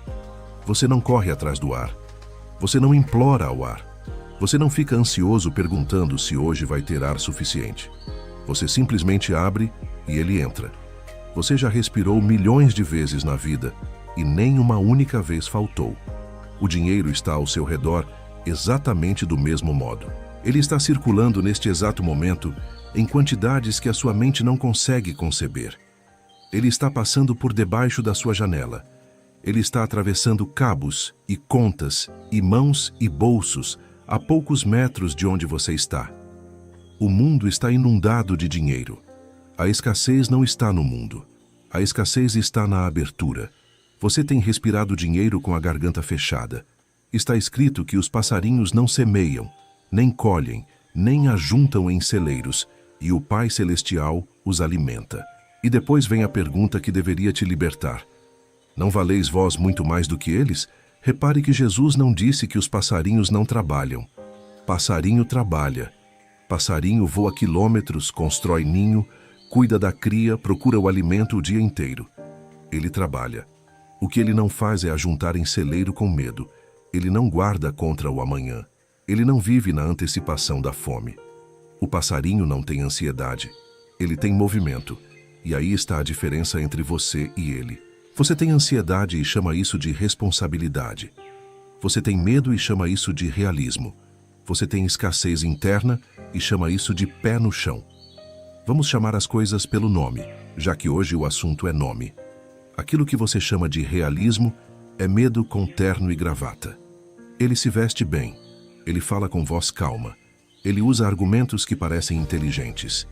Você não corre atrás do ar. Você não implora ao ar. Você não fica ansioso perguntando se hoje vai ter ar suficiente. Você simplesmente abre e ele entra. Você já respirou milhões de vezes na vida e nem uma única vez faltou. O dinheiro está ao seu redor exatamente do mesmo modo. Ele está circulando neste exato momento em quantidades que a sua mente não consegue conceber. Ele está passando por debaixo da sua janela. Ele está atravessando cabos e contas e mãos e bolsos a poucos metros de onde você está. O mundo está inundado de dinheiro. A escassez não está no mundo. A escassez está na abertura. Você tem respirado dinheiro com a garganta fechada. Está escrito que os passarinhos não semeiam, nem colhem, nem ajuntam em celeiros, e o Pai Celestial os alimenta. E depois vem a pergunta que deveria te libertar. Não valeis vós muito mais do que eles? Repare que Jesus não disse que os passarinhos não trabalham. Passarinho trabalha. Passarinho voa quilômetros, constrói ninho, cuida da cria, procura o alimento o dia inteiro. Ele trabalha. O que ele não faz é ajuntar em celeiro com medo. Ele não guarda contra o amanhã. Ele não vive na antecipação da fome. O passarinho não tem ansiedade. Ele tem movimento. E aí está a diferença entre você e ele. Você tem ansiedade e chama isso de responsabilidade. Você tem medo e chama isso de realismo. Você tem escassez interna e chama isso de pé no chão. Vamos chamar as coisas pelo nome, já que hoje o assunto é nome. Aquilo que você chama de realismo é medo com terno e gravata. Ele se veste bem. Ele fala com voz calma. Ele usa argumentos que parecem inteligentes.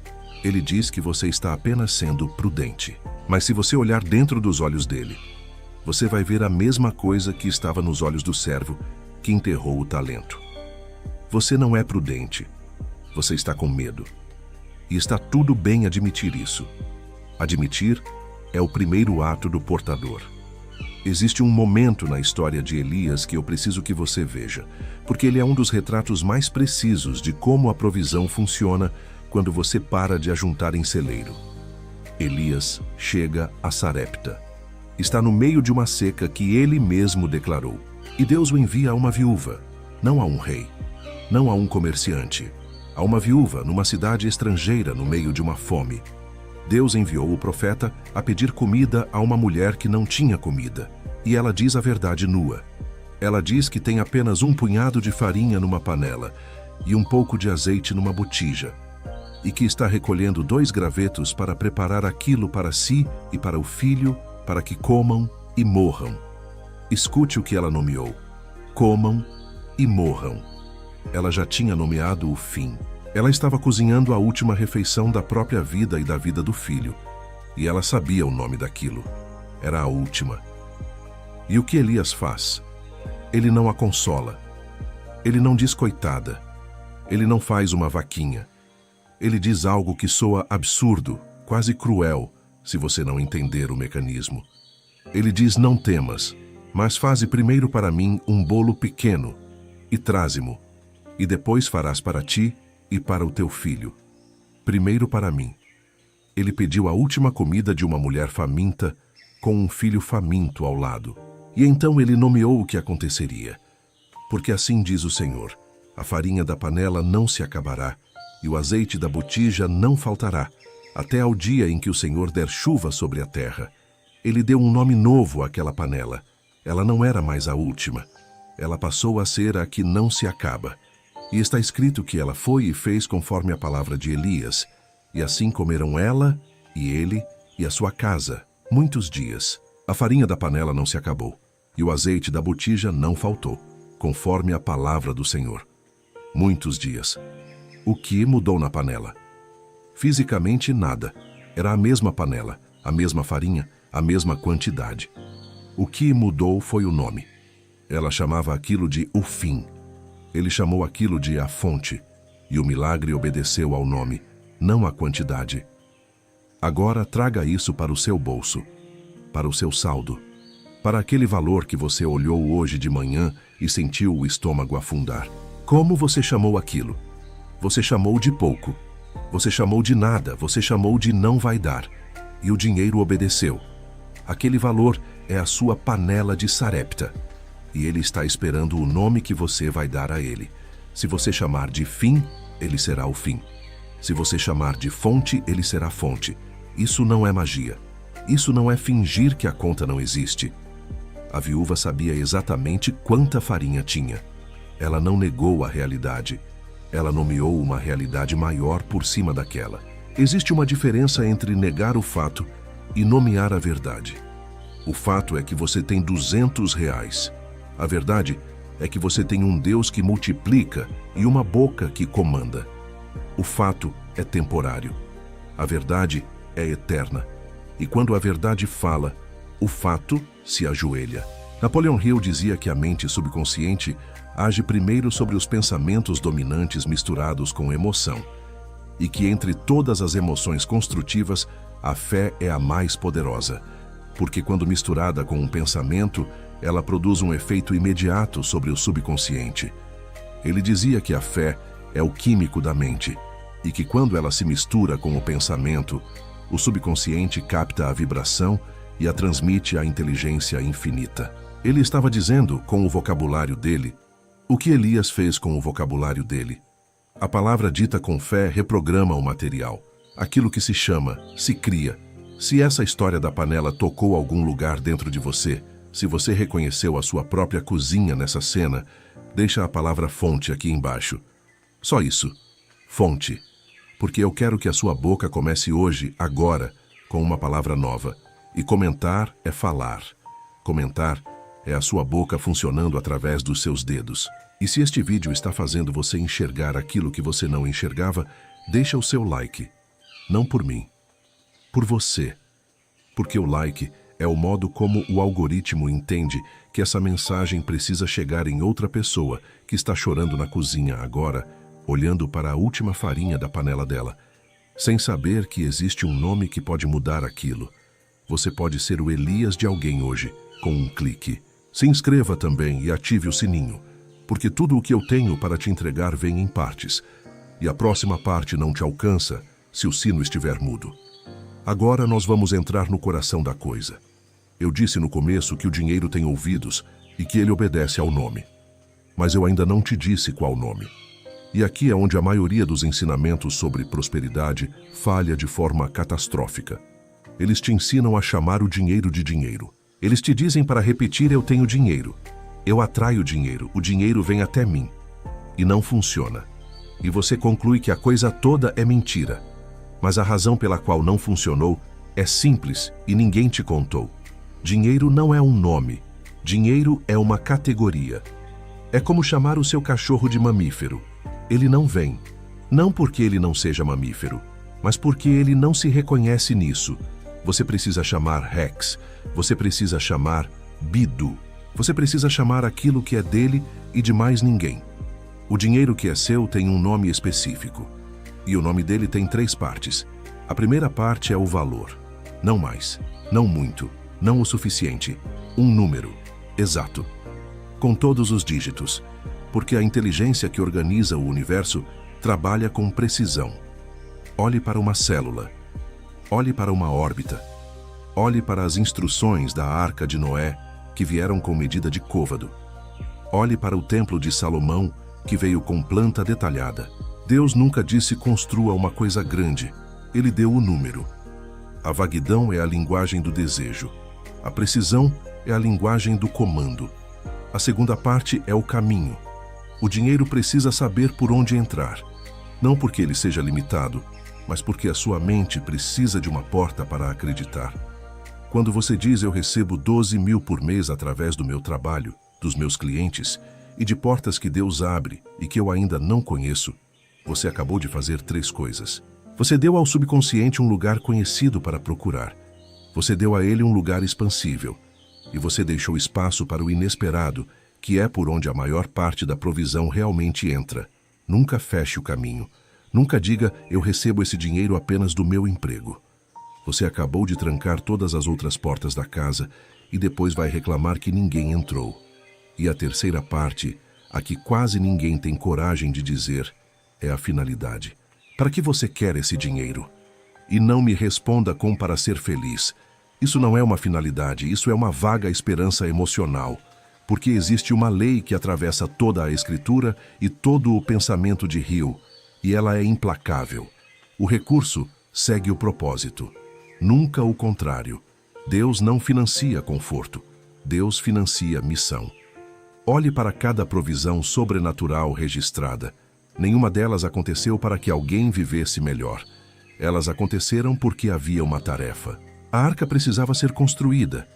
Ele diz que você está apenas sendo prudente. Mas se você olhar dentro dos olhos dele, você vai ver a mesma coisa que estava nos olhos do servo que enterrou o talento. Você não é prudente. Você está com medo. E está tudo bem admitir isso. Admitir é o primeiro ato do portador. Existe um momento na história de Elias que eu preciso que você veja, porque ele é um dos retratos mais precisos de como a provisão funciona quando você para de ajuntar em celeiro. Elias chega a Sarepta. Está no meio de uma seca que ele mesmo declarou. E Deus o envia a uma viúva, não a um rei, não a um comerciante, a uma viúva numa cidade estrangeira no meio de uma fome. Deus enviou o profeta a pedir comida a uma mulher que não tinha comida. E ela diz a verdade nua. Ela diz que tem apenas um punhado de farinha numa panela e um pouco de azeite numa botija, e que está recolhendo 2 gravetos para preparar aquilo para si e para o filho, para que comam e morram. Escute o que ela nomeou: comam e morram. Ela já tinha nomeado o fim. Ela estava cozinhando a última refeição da própria vida e da vida do filho. E ela sabia o nome daquilo. Era a última. E o que Elias faz? Ele não a consola. Ele não diz coitada. Ele não faz uma vaquinha. Ele diz algo que soa absurdo, quase cruel, se você não entender o mecanismo. Ele diz: não temas, mas faze primeiro para mim um bolo pequeno e traze-mo, e depois farás para ti e para o teu filho. Primeiro para mim. Ele pediu a última comida de uma mulher faminta com um filho faminto ao lado. E então ele nomeou o que aconteceria. Porque assim diz o Senhor: a farinha da panela não se acabará, e o azeite da botija não faltará, até ao dia em que o Senhor der chuva sobre a terra. Ele deu um nome novo àquela panela. Ela não era mais a última. Ela passou a ser a que não se acaba. E está escrito que ela foi e fez conforme a palavra de Elias. E assim comeram ela, e ele, e a sua casa, muitos dias. A farinha da panela não se acabou, e o azeite da botija não faltou, conforme a palavra do Senhor. Muitos dias. O que mudou na panela? Fisicamente, nada. Era a mesma panela, a mesma farinha, a mesma quantidade. O que mudou foi o nome. Ela chamava aquilo de o fim. Ele chamou aquilo de a fonte. E o milagre obedeceu ao nome, não à quantidade. Agora traga isso para o seu bolso, para o seu saldo, para aquele valor que você olhou hoje de manhã e sentiu o estômago afundar. Como você chamou aquilo? Você chamou de pouco. Você chamou de nada. Você chamou de não vai dar. E o dinheiro obedeceu. Aquele valor é a sua panela de Sarepta. E ele está esperando o nome que você vai dar a ele. Se você chamar de fim, ele será o fim. Se você chamar de fonte, ele será fonte. Isso não é magia. Isso não é fingir que a conta não existe. A viúva sabia exatamente quanta farinha tinha. Ela não negou a realidade. Ela nomeou uma realidade maior por cima daquela. Existe uma diferença entre negar o fato e nomear a verdade. O fato é que você tem R$ 200. A verdade é que você tem um Deus que multiplica e uma boca que comanda. O fato é temporário. A verdade é eterna. E quando a verdade fala, o fato se ajoelha. Napoleon Hill dizia que a mente subconsciente age primeiro sobre os pensamentos dominantes misturados com emoção, e que entre todas as emoções construtivas, a fé é a mais poderosa, porque quando misturada com um pensamento, ela produz um efeito imediato sobre o subconsciente. Ele dizia que a fé é o químico da mente, e que quando ela se mistura com o pensamento, o subconsciente capta a vibração e a transmite à inteligência infinita. Ele estava dizendo, com o vocabulário dele, o que Elias fez com o vocabulário dele. A palavra dita com fé reprograma o material. Aquilo que se chama, se cria. Se essa história da panela tocou algum lugar dentro de você, se você reconheceu a sua própria cozinha nessa cena, deixa a palavra fonte aqui embaixo. Só isso. Fonte. Porque eu quero que a sua boca comece hoje, agora, com uma palavra nova. E comentar é falar. Comentar é a sua boca funcionando através dos seus dedos. E se este vídeo está fazendo você enxergar aquilo que você não enxergava, deixa o seu like. Não por mim. Por você. Porque o like é o modo como o algoritmo entende que essa mensagem precisa chegar em outra pessoa que está chorando na cozinha agora, olhando para a última farinha da panela dela, sem saber que existe um nome que pode mudar aquilo. Você pode ser o Elias de alguém hoje, com um clique. Se inscreva também e ative o sininho, porque tudo o que eu tenho para te entregar vem em partes, e a próxima parte não te alcança se o sino estiver mudo. Agora nós vamos entrar no coração da coisa. Eu disse no começo que o dinheiro tem ouvidos e que ele obedece ao nome. Mas eu ainda não te disse qual nome. E aqui é onde a maioria dos ensinamentos sobre prosperidade falha de forma catastrófica. Eles te ensinam a chamar o dinheiro de dinheiro. Eles te dizem para repetir: eu tenho dinheiro. Eu atraio dinheiro, o dinheiro vem até mim. E não funciona. E você conclui que a coisa toda é mentira. Mas a razão pela qual não funcionou é simples e ninguém te contou. Dinheiro não é um nome. Dinheiro é uma categoria. É como chamar o seu cachorro de mamífero. Ele não vem. Não porque ele não seja mamífero, mas porque ele não se reconhece nisso. Você precisa chamar Rex. Você precisa chamar Bidu. Você precisa chamar aquilo que é dele e de mais ninguém. O dinheiro que é seu tem um nome específico. E o nome dele tem 3 partes. A primeira parte é o valor. Não mais, não muito, não o suficiente. Um número, exato. Com todos os dígitos. Porque a inteligência que organiza o universo trabalha com precisão. Olhe para uma célula. Olhe para uma órbita. Olhe para as instruções da Arca de Noé, que vieram com medida de côvado. Olhe para o Templo de Salomão, que veio com planta detalhada. Deus nunca disse construa uma coisa grande. Ele deu o número. A vaguidão é a linguagem do desejo. A precisão é a linguagem do comando. A segunda parte é o caminho. O dinheiro precisa saber por onde entrar. Não porque ele seja limitado, mas porque a sua mente precisa de uma porta para acreditar. Quando você diz eu recebo 12 mil por mês através do meu trabalho, dos meus clientes e de portas que Deus abre e que eu ainda não conheço, você acabou de fazer 3 coisas. Você deu ao subconsciente um lugar conhecido para procurar. Você deu a ele um lugar expansível. E você deixou espaço para o inesperado, que é por onde a maior parte da provisão realmente entra. Nunca feche o caminho. Nunca diga, eu recebo esse dinheiro apenas do meu emprego. Você acabou de trancar todas as outras portas da casa e depois vai reclamar que ninguém entrou. E a terceira parte, a que quase ninguém tem coragem de dizer, é a finalidade. Para que você quer esse dinheiro? E não me responda com para ser feliz. Isso não é uma finalidade, isso é uma vaga esperança emocional. Porque existe uma lei que atravessa toda a escritura e todo o pensamento de Hill, e ela é implacável. O recurso segue o propósito. Nunca o contrário. Deus não financia conforto. Deus financia missão. Olhe para cada provisão sobrenatural registrada. Nenhuma delas aconteceu para que alguém vivesse melhor. Elas aconteceram porque havia uma tarefa. A arca precisava ser construída.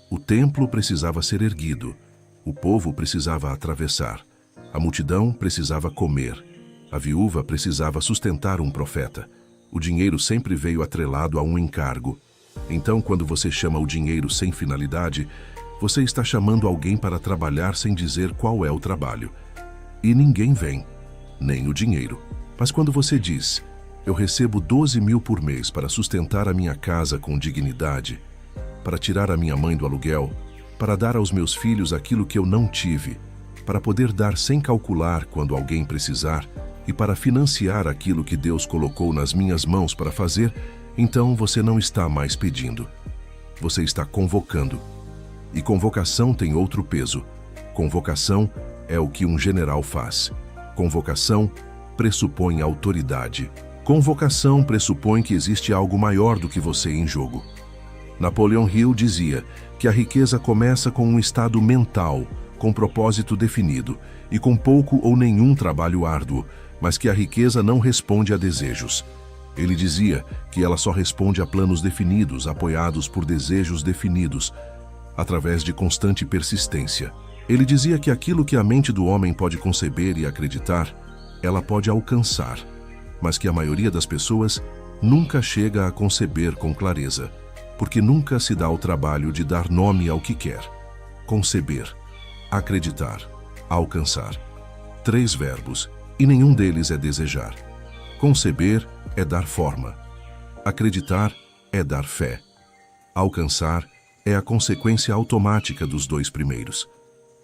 O templo precisava ser erguido. O povo precisava atravessar. A multidão precisava comer. A viúva precisava sustentar um profeta. O dinheiro sempre veio atrelado a um encargo. Então, quando você chama o dinheiro sem finalidade, você está chamando alguém para trabalhar sem dizer qual é o trabalho. E ninguém vem, nem o dinheiro. Mas quando você diz, eu recebo 12 mil por mês para sustentar a minha casa com dignidade, para tirar a minha mãe do aluguel, para dar aos meus filhos aquilo que eu não tive, para poder dar sem calcular quando alguém precisar e para financiar aquilo que Deus colocou nas minhas mãos para fazer, então você não está mais pedindo. Você está convocando. E convocação tem outro peso. Convocação é o que um general faz. Convocação pressupõe autoridade. Convocação pressupõe que existe algo maior do que você em jogo. Napoleon Hill dizia que a riqueza começa com um estado mental, com propósito definido e com pouco ou nenhum trabalho árduo, mas que a riqueza não responde a desejos. Ele dizia que ela só responde a planos definidos, apoiados por desejos definidos, através de constante persistência. Ele dizia que aquilo que a mente do homem pode conceber e acreditar, ela pode alcançar, mas que a maioria das pessoas nunca chega a conceber com clareza, porque nunca se dá o trabalho de dar nome ao que quer. Conceber, acreditar, alcançar. 3 verbos, e nenhum deles é desejar. Conceber é dar forma. Acreditar é dar fé. Alcançar é a consequência automática dos 2 primeiros.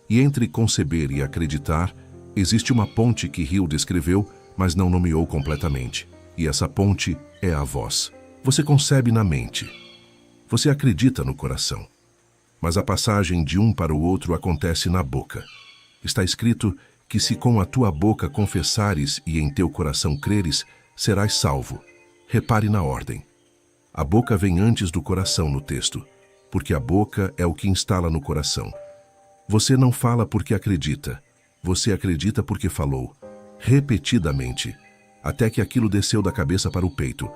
E entre conceber e acreditar, existe uma ponte que Hill descreveu, mas não nomeou completamente. E essa ponte é a voz. Você concebe na mente. Você acredita no coração. Mas a passagem de um para o outro acontece na boca. Está escrito que se com a tua boca confessares e em teu coração creres, serás salvo. Repare na ordem. A boca vem antes do coração no texto, porque a boca é o que instala no coração. Você não fala porque acredita. Você acredita porque falou. Repetidamente, até que aquilo desceu da cabeça para o peito.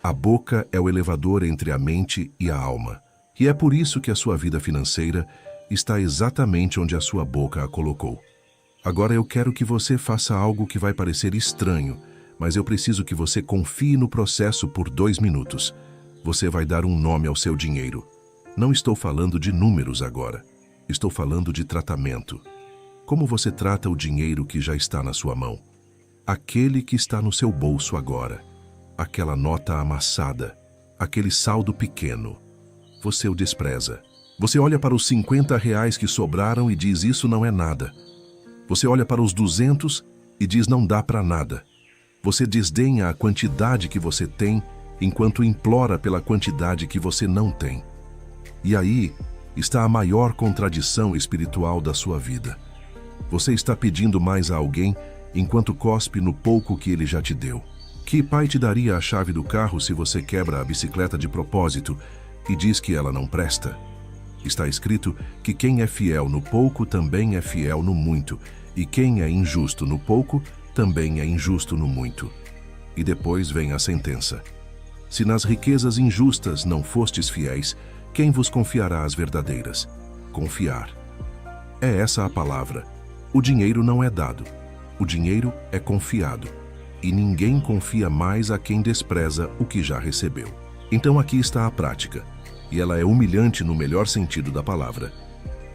A boca é o elevador entre a mente e a alma. E é por isso que a sua vida financeira está exatamente onde a sua boca a colocou. Agora eu quero que você faça algo que vai parecer estranho, mas eu preciso que você confie no processo por 2 minutos. Você vai dar um nome ao seu dinheiro. Não estou falando de números agora. Estou falando de tratamento. Como você trata o dinheiro que já está na sua mão? Aquele que está no seu bolso agora. Aquela nota amassada. Aquele saldo pequeno. Você o despreza. Você olha para os 50 reais que sobraram e diz isso não é nada. Você olha para os 200 e diz não dá para nada. Você desdenha a quantidade que você tem, enquanto implora pela quantidade que você não tem. E aí está a maior contradição espiritual da sua vida. Você está pedindo mais a alguém, enquanto cospe no pouco que ele já te deu. Que pai te daria a chave do carro se você quebra a bicicleta de propósito e diz que ela não presta? Está escrito que quem é fiel no pouco também é fiel no muito, e quem é injusto no pouco também é injusto no muito. E depois vem a sentença. Se nas riquezas injustas não fostes fiéis, quem vos confiará as verdadeiras? Confiar. É essa a palavra. O dinheiro não é dado. O dinheiro é confiado. E ninguém confia mais a quem despreza o que já recebeu. Então aqui está a prática. E ela é humilhante no melhor sentido da palavra.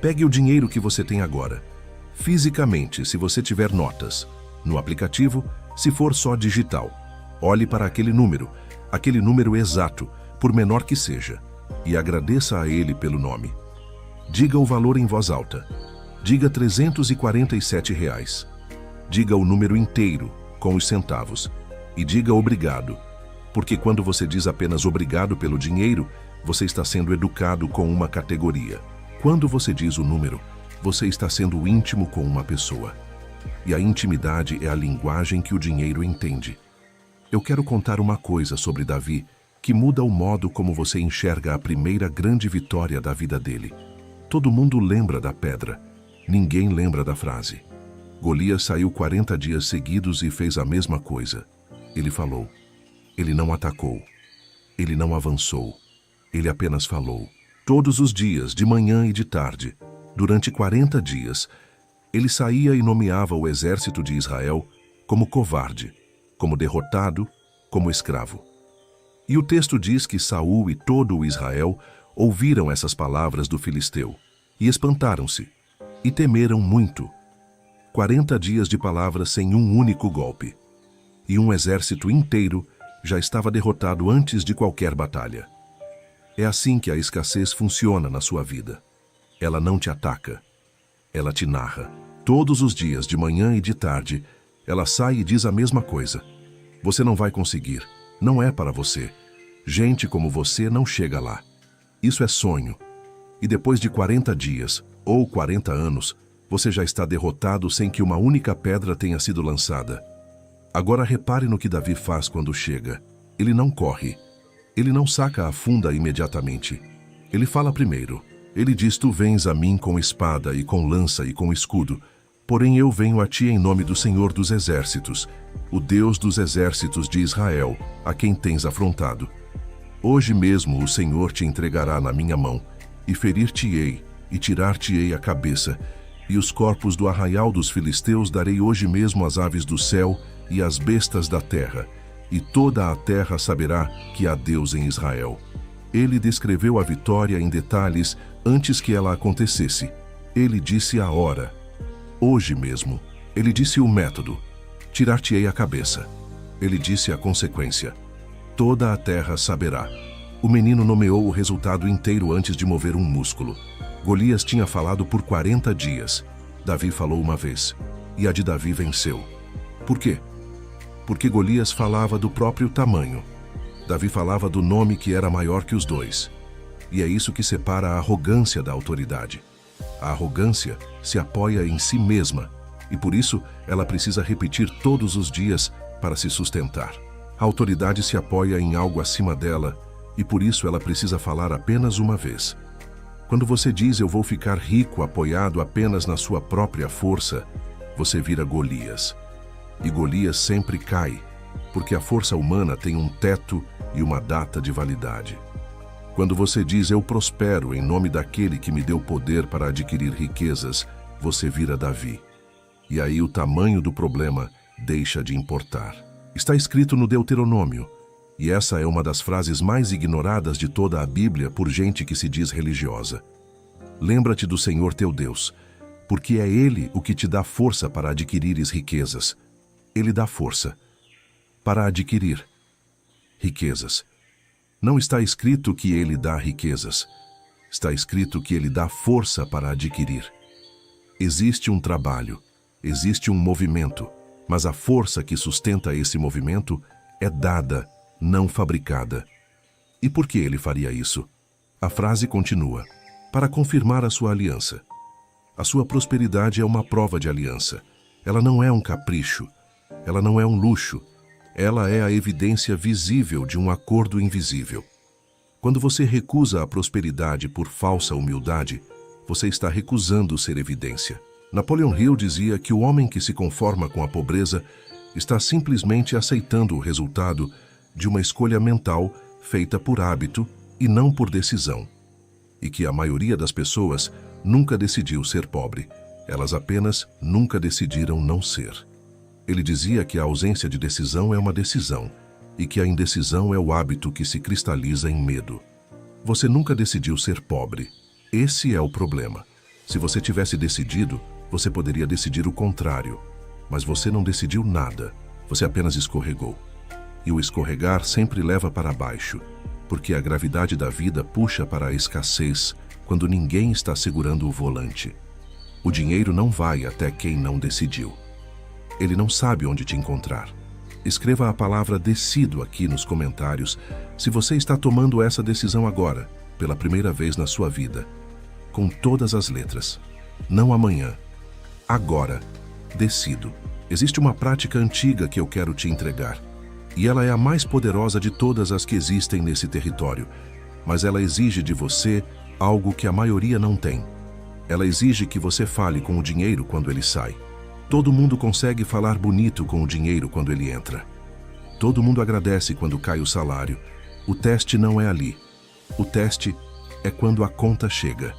Pegue o dinheiro que você tem agora. Fisicamente, se você tiver notas. No aplicativo, se for só digital. Olhe para aquele número exato, por menor que seja, e agradeça a ele pelo nome. Diga o valor em voz alta. Diga R$347. Diga o número inteiro, com os centavos. E diga obrigado, porque quando você diz apenas obrigado pelo dinheiro, você está sendo educado com uma categoria. Quando você diz o número, você está sendo íntimo com uma pessoa. E a intimidade é a linguagem que o dinheiro entende. Eu quero contar uma coisa sobre Davi, que muda o modo como você enxerga a primeira grande vitória da vida dele. Todo mundo lembra da pedra. Ninguém lembra da frase. Golias saiu 40 dias seguidos e fez a mesma coisa. Ele falou. Ele não atacou. Ele não avançou. Ele apenas falou. Todos os dias, de manhã e de tarde, durante 40 dias, ele saía e nomeava o exército de Israel como covarde, como derrotado, como escravo. E o texto diz que Saul e todo o Israel ouviram essas palavras do filisteu e espantaram-se e temeram muito. 40 dias de palavras sem um único golpe. E um exército inteiro já estava derrotado antes de qualquer batalha. É assim que a escassez funciona na sua vida. Ela não te ataca, ela te narra. Todos os dias, de manhã e de tarde, ela sai e diz a mesma coisa. Você não vai conseguir, não é para você. Gente como você não chega lá. Isso é sonho. E depois de 40 dias, ou 40 anos, você já está derrotado sem que uma única pedra tenha sido lançada. Agora repare no que Davi faz quando chega. Ele não corre. Ele não saca a funda imediatamente. Ele fala primeiro. Ele diz: tu vens a mim com espada e com lança e com escudo, porém eu venho a ti em nome do Senhor dos Exércitos, o Deus dos exércitos de Israel, a quem tens afrontado. Hoje mesmo o Senhor te entregará na minha mão, e ferir-te-ei, e tirar-te-ei a cabeça, e os corpos do arraial dos filisteus darei hoje mesmo às aves do céu e às bestas da terra, e toda a terra saberá que há Deus em Israel. Ele descreveu a vitória em detalhes antes que ela acontecesse. Ele disse a hora. Hoje mesmo. Ele disse o método. Tirar-te-ei a cabeça. Ele disse a consequência. Toda a terra saberá. O menino nomeou o resultado inteiro antes de mover um músculo. Golias tinha falado por 40 dias. Davi falou uma vez. E a de Davi venceu. Por quê? Porque Golias falava do próprio tamanho. Davi falava do nome que era maior que os dois. E é isso que separa a arrogância da autoridade. A arrogância se apoia em si mesma, e por isso ela precisa repetir todos os dias para se sustentar. A autoridade se apoia em algo acima dela, e por isso ela precisa falar apenas uma vez. Quando você diz eu vou ficar rico apoiado apenas na sua própria força, você vira Golias. E Golias sempre cai, porque a força humana tem um teto e uma data de validade. Quando você diz eu prospero em nome daquele que me deu poder para adquirir riquezas, você vira Davi. E aí o tamanho do problema deixa de importar. Está escrito no Deuteronômio, e essa é uma das frases mais ignoradas de toda a Bíblia por gente que se diz religiosa. Lembra-te do Senhor teu Deus, porque é Ele o que te dá força para adquirires riquezas. Ele dá força para adquirir riquezas. Não está escrito que Ele dá riquezas. Está escrito que Ele dá força para adquirir. Existe um trabalho, existe um movimento, mas a força que sustenta esse movimento é dada, não fabricada. E por que Ele faria isso? A frase continua: para confirmar a sua aliança. A sua prosperidade é uma prova de aliança. Ela não é um capricho. Ela não é um luxo. Ela é a evidência visível de um acordo invisível. Quando você recusa a prosperidade por falsa humildade, você está recusando ser evidência. Napoleon Hill dizia que o homem que se conforma com a pobreza está simplesmente aceitando o resultado de uma escolha mental feita por hábito e não por decisão. E que a maioria das pessoas nunca decidiu ser pobre. Elas apenas nunca decidiram não ser. Ele dizia que a ausência de decisão é uma decisão, e que a indecisão é o hábito que se cristaliza em medo. Você nunca decidiu ser pobre. Esse é o problema. Se você tivesse decidido, você poderia decidir o contrário. Mas você não decidiu nada, você apenas escorregou. E o escorregar sempre leva para baixo, porque a gravidade da vida puxa para a escassez quando ninguém está segurando o volante. O dinheiro não vai até quem não decidiu. Ele não sabe onde te encontrar. Escreva a palavra decido aqui nos comentários se você está tomando essa decisão agora, pela primeira vez na sua vida, com todas as letras. Não amanhã. Agora. Decido. Existe uma prática antiga que eu quero te entregar, e ela é a mais poderosa de todas as que existem nesse território, mas ela exige de você algo que a maioria não tem. Ela exige que você fale com o dinheiro quando ele sai. Todo mundo consegue falar bonito com o dinheiro quando ele entra. Todo mundo agradece quando cai o salário. O teste não é ali. O teste é quando a conta chega,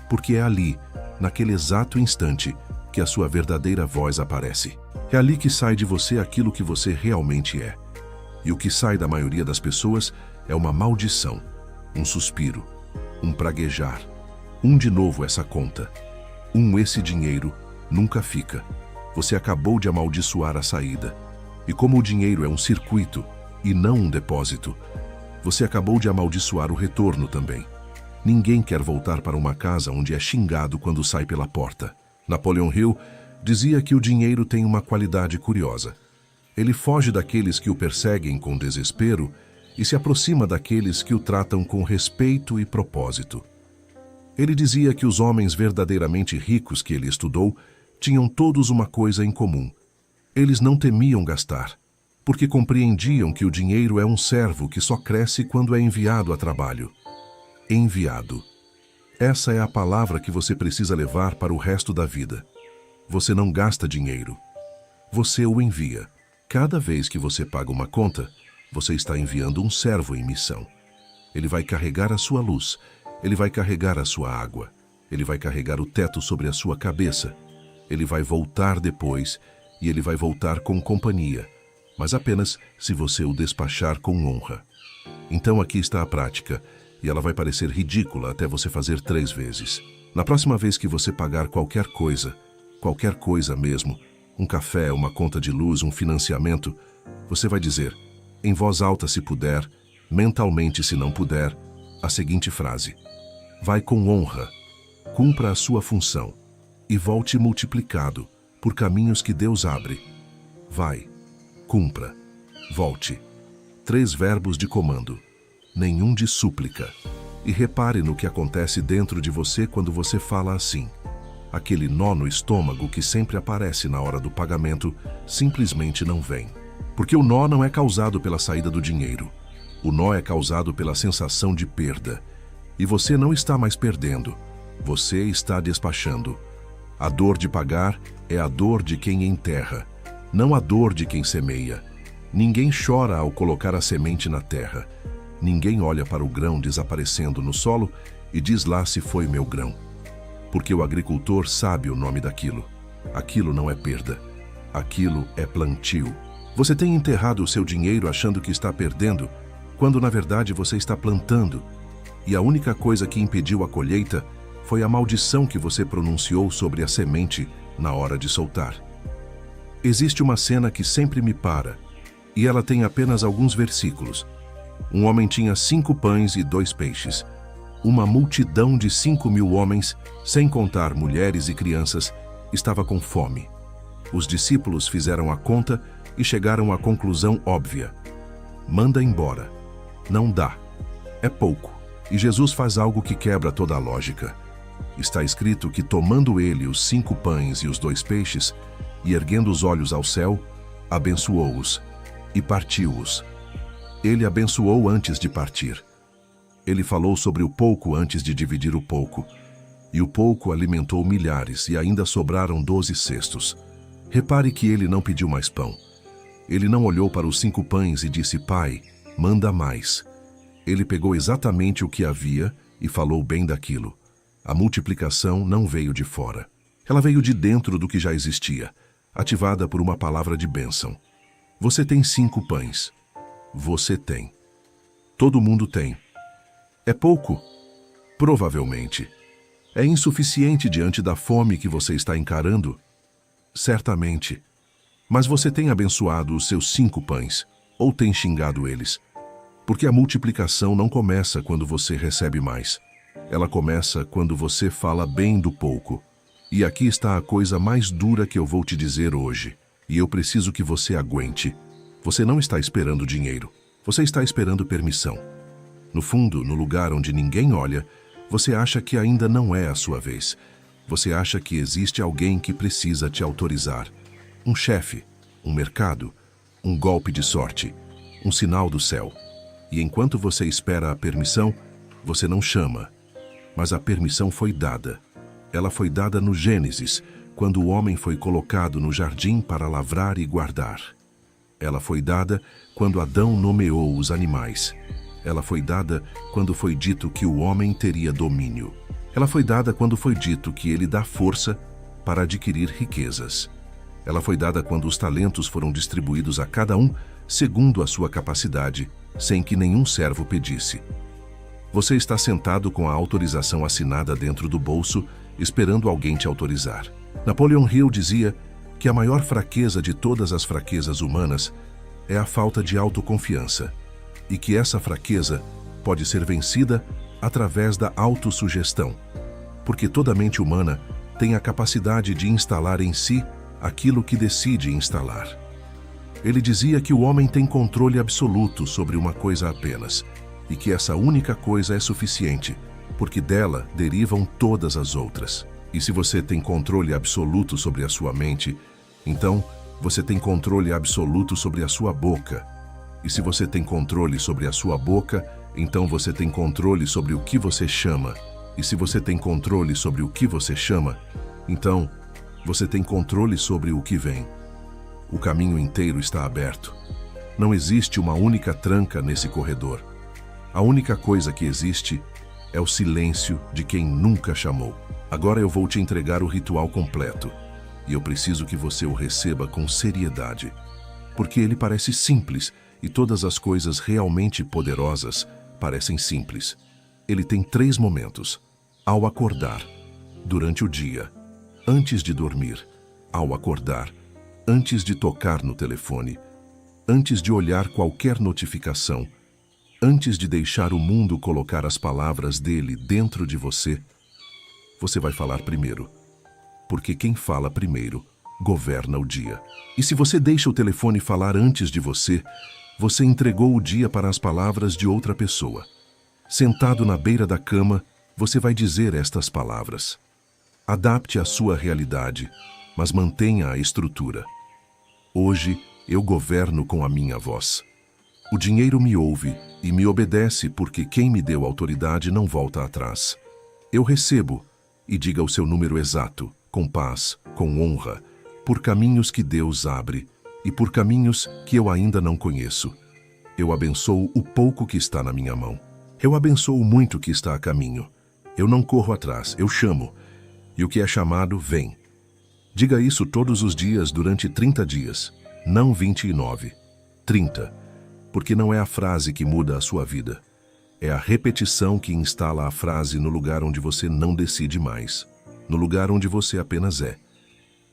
porque é ali, naquele exato instante, que a sua verdadeira voz aparece. É ali que sai de você aquilo que você realmente é. E o que sai da maioria das pessoas é uma maldição, um suspiro, um praguejar, de novo essa conta, esse dinheiro nunca fica. Você acabou de amaldiçoar a saída. E como o dinheiro é um circuito e não um depósito, você acabou de amaldiçoar o retorno também. Ninguém quer voltar para uma casa onde é xingado quando sai pela porta. Napoleon Hill dizia que o dinheiro tem uma qualidade curiosa. Ele foge daqueles que o perseguem com desespero e se aproxima daqueles que o tratam com respeito e propósito. Ele dizia que os homens verdadeiramente ricos que ele estudou tinham todos uma coisa em comum. Eles não temiam gastar, porque compreendiam que o dinheiro é um servo que só cresce quando é enviado a trabalho. Enviado. Essa é a palavra que você precisa levar para o resto da vida. Você não gasta dinheiro. Você o envia. Cada vez que você paga uma conta, você está enviando um servo em missão. Ele vai carregar a sua luz, ele vai carregar a sua água, ele vai carregar o teto sobre a sua cabeça. Ele vai voltar depois e ele vai voltar com companhia, mas apenas se você o despachar com honra. Então aqui está a prática, e ela vai parecer ridícula até você fazer 3 vezes. Na próxima vez que você pagar qualquer coisa mesmo, um café, uma conta de luz, um financiamento, você vai dizer, em voz alta se puder, mentalmente se não puder, a seguinte frase: vai com honra, cumpra a sua função e volte multiplicado por caminhos que Deus abre. Vai, cumpra, volte. 3 verbos de comando, nenhum de súplica. E repare no que acontece dentro de você quando você fala assim. Aquele nó no estômago que sempre aparece na hora do pagamento simplesmente não vem. Porque o nó não é causado pela saída do dinheiro. O nó é causado pela sensação de perda. E você não está mais perdendo. Você está despachando. A dor de pagar é a dor de quem enterra, não a dor de quem semeia. Ninguém chora ao colocar a semente na terra. Ninguém olha para o grão desaparecendo no solo e diz lá se foi meu grão. Porque o agricultor sabe o nome daquilo. Aquilo não é perda. Aquilo é plantio. Você tem enterrado o seu dinheiro achando que está perdendo, quando na verdade você está plantando. E a única coisa que impediu a colheita foi a maldição que você pronunciou sobre a semente na hora de soltar. Existe uma cena que sempre me para, e ela tem apenas alguns versículos. Um homem tinha 5 pães e 2 peixes. Uma multidão de 5.000 homens, sem contar mulheres e crianças, estava com fome. Os discípulos fizeram a conta e chegaram à conclusão óbvia: manda embora. Não dá. É pouco. E Jesus faz algo que quebra toda a lógica. Está escrito que, tomando ele os 5 pães e os 2 peixes, e erguendo os olhos ao céu, abençoou-os e partiu-os. Ele abençoou antes de partir. Ele falou sobre o pouco antes de dividir o pouco. E o pouco alimentou milhares, e ainda sobraram 12 cestos. Repare que ele não pediu mais pão. Ele não olhou para os 5 pães e disse: Pai, manda mais. Ele pegou exatamente o que havia e falou bem daquilo. A multiplicação não veio de fora. Ela veio de dentro do que já existia, ativada por uma palavra de bênção. Você tem 5 pães. Você tem. Todo mundo tem. É pouco? Provavelmente. É insuficiente diante da fome que você está encarando? Certamente. Mas você tem abençoado os seus 5 pães, ou tem xingado eles? Porque a multiplicação não começa quando você recebe mais. Ela começa quando você fala bem do pouco. E aqui está a coisa mais dura que eu vou te dizer hoje. E eu preciso que você aguente. Você não está esperando dinheiro. Você está esperando permissão. No fundo, no lugar onde ninguém olha, você acha que ainda não é a sua vez. Você acha que existe alguém que precisa te autorizar. Um chefe, um mercado, um golpe de sorte, um sinal do céu. E enquanto você espera a permissão, você não chama. Mas a permissão foi dada. Ela foi dada no Gênesis, quando o homem foi colocado no jardim para lavrar e guardar. Ela foi dada quando Adão nomeou os animais. Ela foi dada quando foi dito que o homem teria domínio. Ela foi dada quando foi dito que ele dá força para adquirir riquezas. Ela foi dada quando os talentos foram distribuídos a cada um segundo a sua capacidade, sem que nenhum servo pedisse. Você está sentado com a autorização assinada dentro do bolso, esperando alguém te autorizar. Napoleon Hill dizia que a maior fraqueza de todas as fraquezas humanas é a falta de autoconfiança, e que essa fraqueza pode ser vencida através da autossugestão, porque toda mente humana tem a capacidade de instalar em si aquilo que decide instalar. Ele dizia que o homem tem controle absoluto sobre uma coisa apenas, e que essa única coisa é suficiente, porque dela derivam todas as outras. E se você tem controle absoluto sobre a sua mente, então você tem controle absoluto sobre a sua boca. E se você tem controle sobre a sua boca, então você tem controle sobre o que você chama. E se você tem controle sobre o que você chama, então você tem controle sobre o que vem. O caminho inteiro está aberto. Não existe uma única tranca nesse corredor. A única coisa que existe é o silêncio de quem nunca chamou. Agora eu vou te entregar o ritual completo, e eu preciso que você o receba com seriedade, porque ele parece simples, e todas as coisas realmente poderosas parecem simples. Ele tem 3 momentos: ao acordar, durante o dia, antes de dormir, ao acordar, antes de tocar no telefone, antes de olhar qualquer notificação, antes de deixar o mundo colocar as palavras dele dentro de você. Você vai falar primeiro, porque quem fala primeiro governa o dia. E se você deixa o telefone falar antes de você, você entregou o dia para as palavras de outra pessoa. Sentado na beira da cama, você vai dizer estas palavras. Adapte a sua realidade, mas mantenha a estrutura. Hoje eu governo com a minha voz. O dinheiro me ouve e me obedece, porque quem me deu autoridade não volta atrás. Eu recebo, e diga o seu número exato, com paz, com honra, por caminhos que Deus abre e por caminhos que eu ainda não conheço. Eu abençoo o pouco que está na minha mão. Eu abençoo muito que está a caminho. Eu não corro atrás, eu chamo, e o que é chamado vem. Diga isso todos os dias durante 30 dias, não 29, 30, porque não é a frase que muda a sua vida. É a repetição que instala a frase no lugar onde você não decide mais, no lugar onde você apenas é.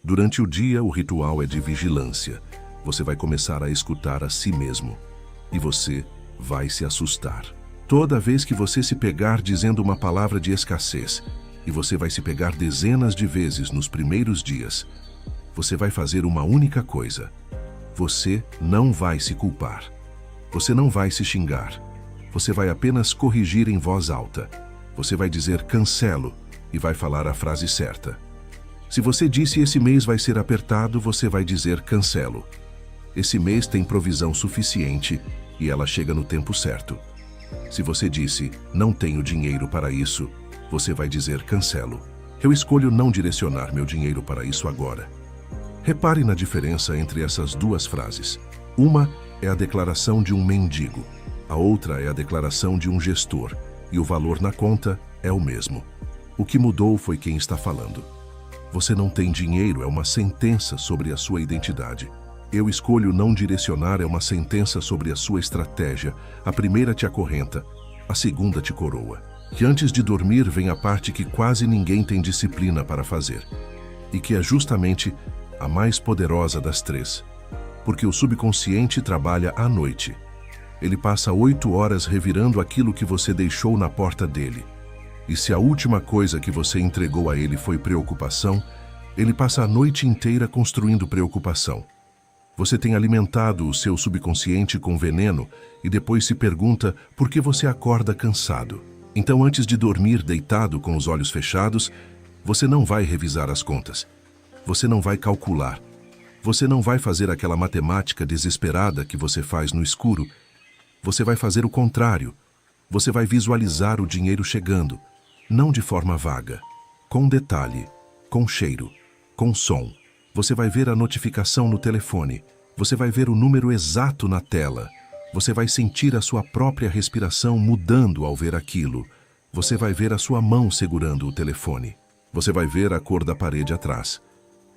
Durante o dia, o ritual é de vigilância. Você vai começar a escutar a si mesmo, e você vai se assustar. Toda vez que você se pegar dizendo uma palavra de escassez, e você vai se pegar dezenas de vezes nos primeiros dias, você vai fazer uma única coisa. Você não vai se culpar. Você não vai se xingar. Você vai apenas corrigir em voz alta. Você vai dizer cancelo e vai falar a frase certa. Se você disse esse mês vai ser apertado, você vai dizer cancelo. Esse mês tem provisão suficiente e ela chega no tempo certo. Se você disse não tenho dinheiro para isso, você vai dizer cancelo. Eu escolho não direcionar meu dinheiro para isso agora. Repare na diferença entre essas duas frases. Uma é a declaração de um mendigo. A outra é a declaração de um gestor, e o valor na conta é o mesmo. O que mudou foi quem está falando. Você não tem dinheiro é uma sentença sobre a sua identidade. Eu escolho não direcionar é uma sentença sobre a sua estratégia. A primeira te acorrenta, a segunda te coroa. Que antes de dormir vem a parte que quase ninguém tem disciplina para fazer, e que é justamente a mais poderosa das 3, porque o subconsciente trabalha à noite. Ele passa 8 horas revirando aquilo que você deixou na porta dele. E se a última coisa que você entregou a ele foi preocupação, ele passa a noite inteira construindo preocupação. Você tem alimentado o seu subconsciente com veneno e depois se pergunta por que você acorda cansado. Então, antes de dormir deitado com os olhos fechados, você não vai revisar as contas. Você não vai calcular. Você não vai fazer aquela matemática desesperada que você faz no escuro. Você vai fazer o contrário. Você vai visualizar o dinheiro chegando, não de forma vaga, com detalhe, com cheiro, com som. Você vai ver a notificação no telefone. Você vai ver o número exato na tela. Você vai sentir a sua própria respiração mudando ao ver aquilo. Você vai ver a sua mão segurando o telefone. Você vai ver a cor da parede atrás.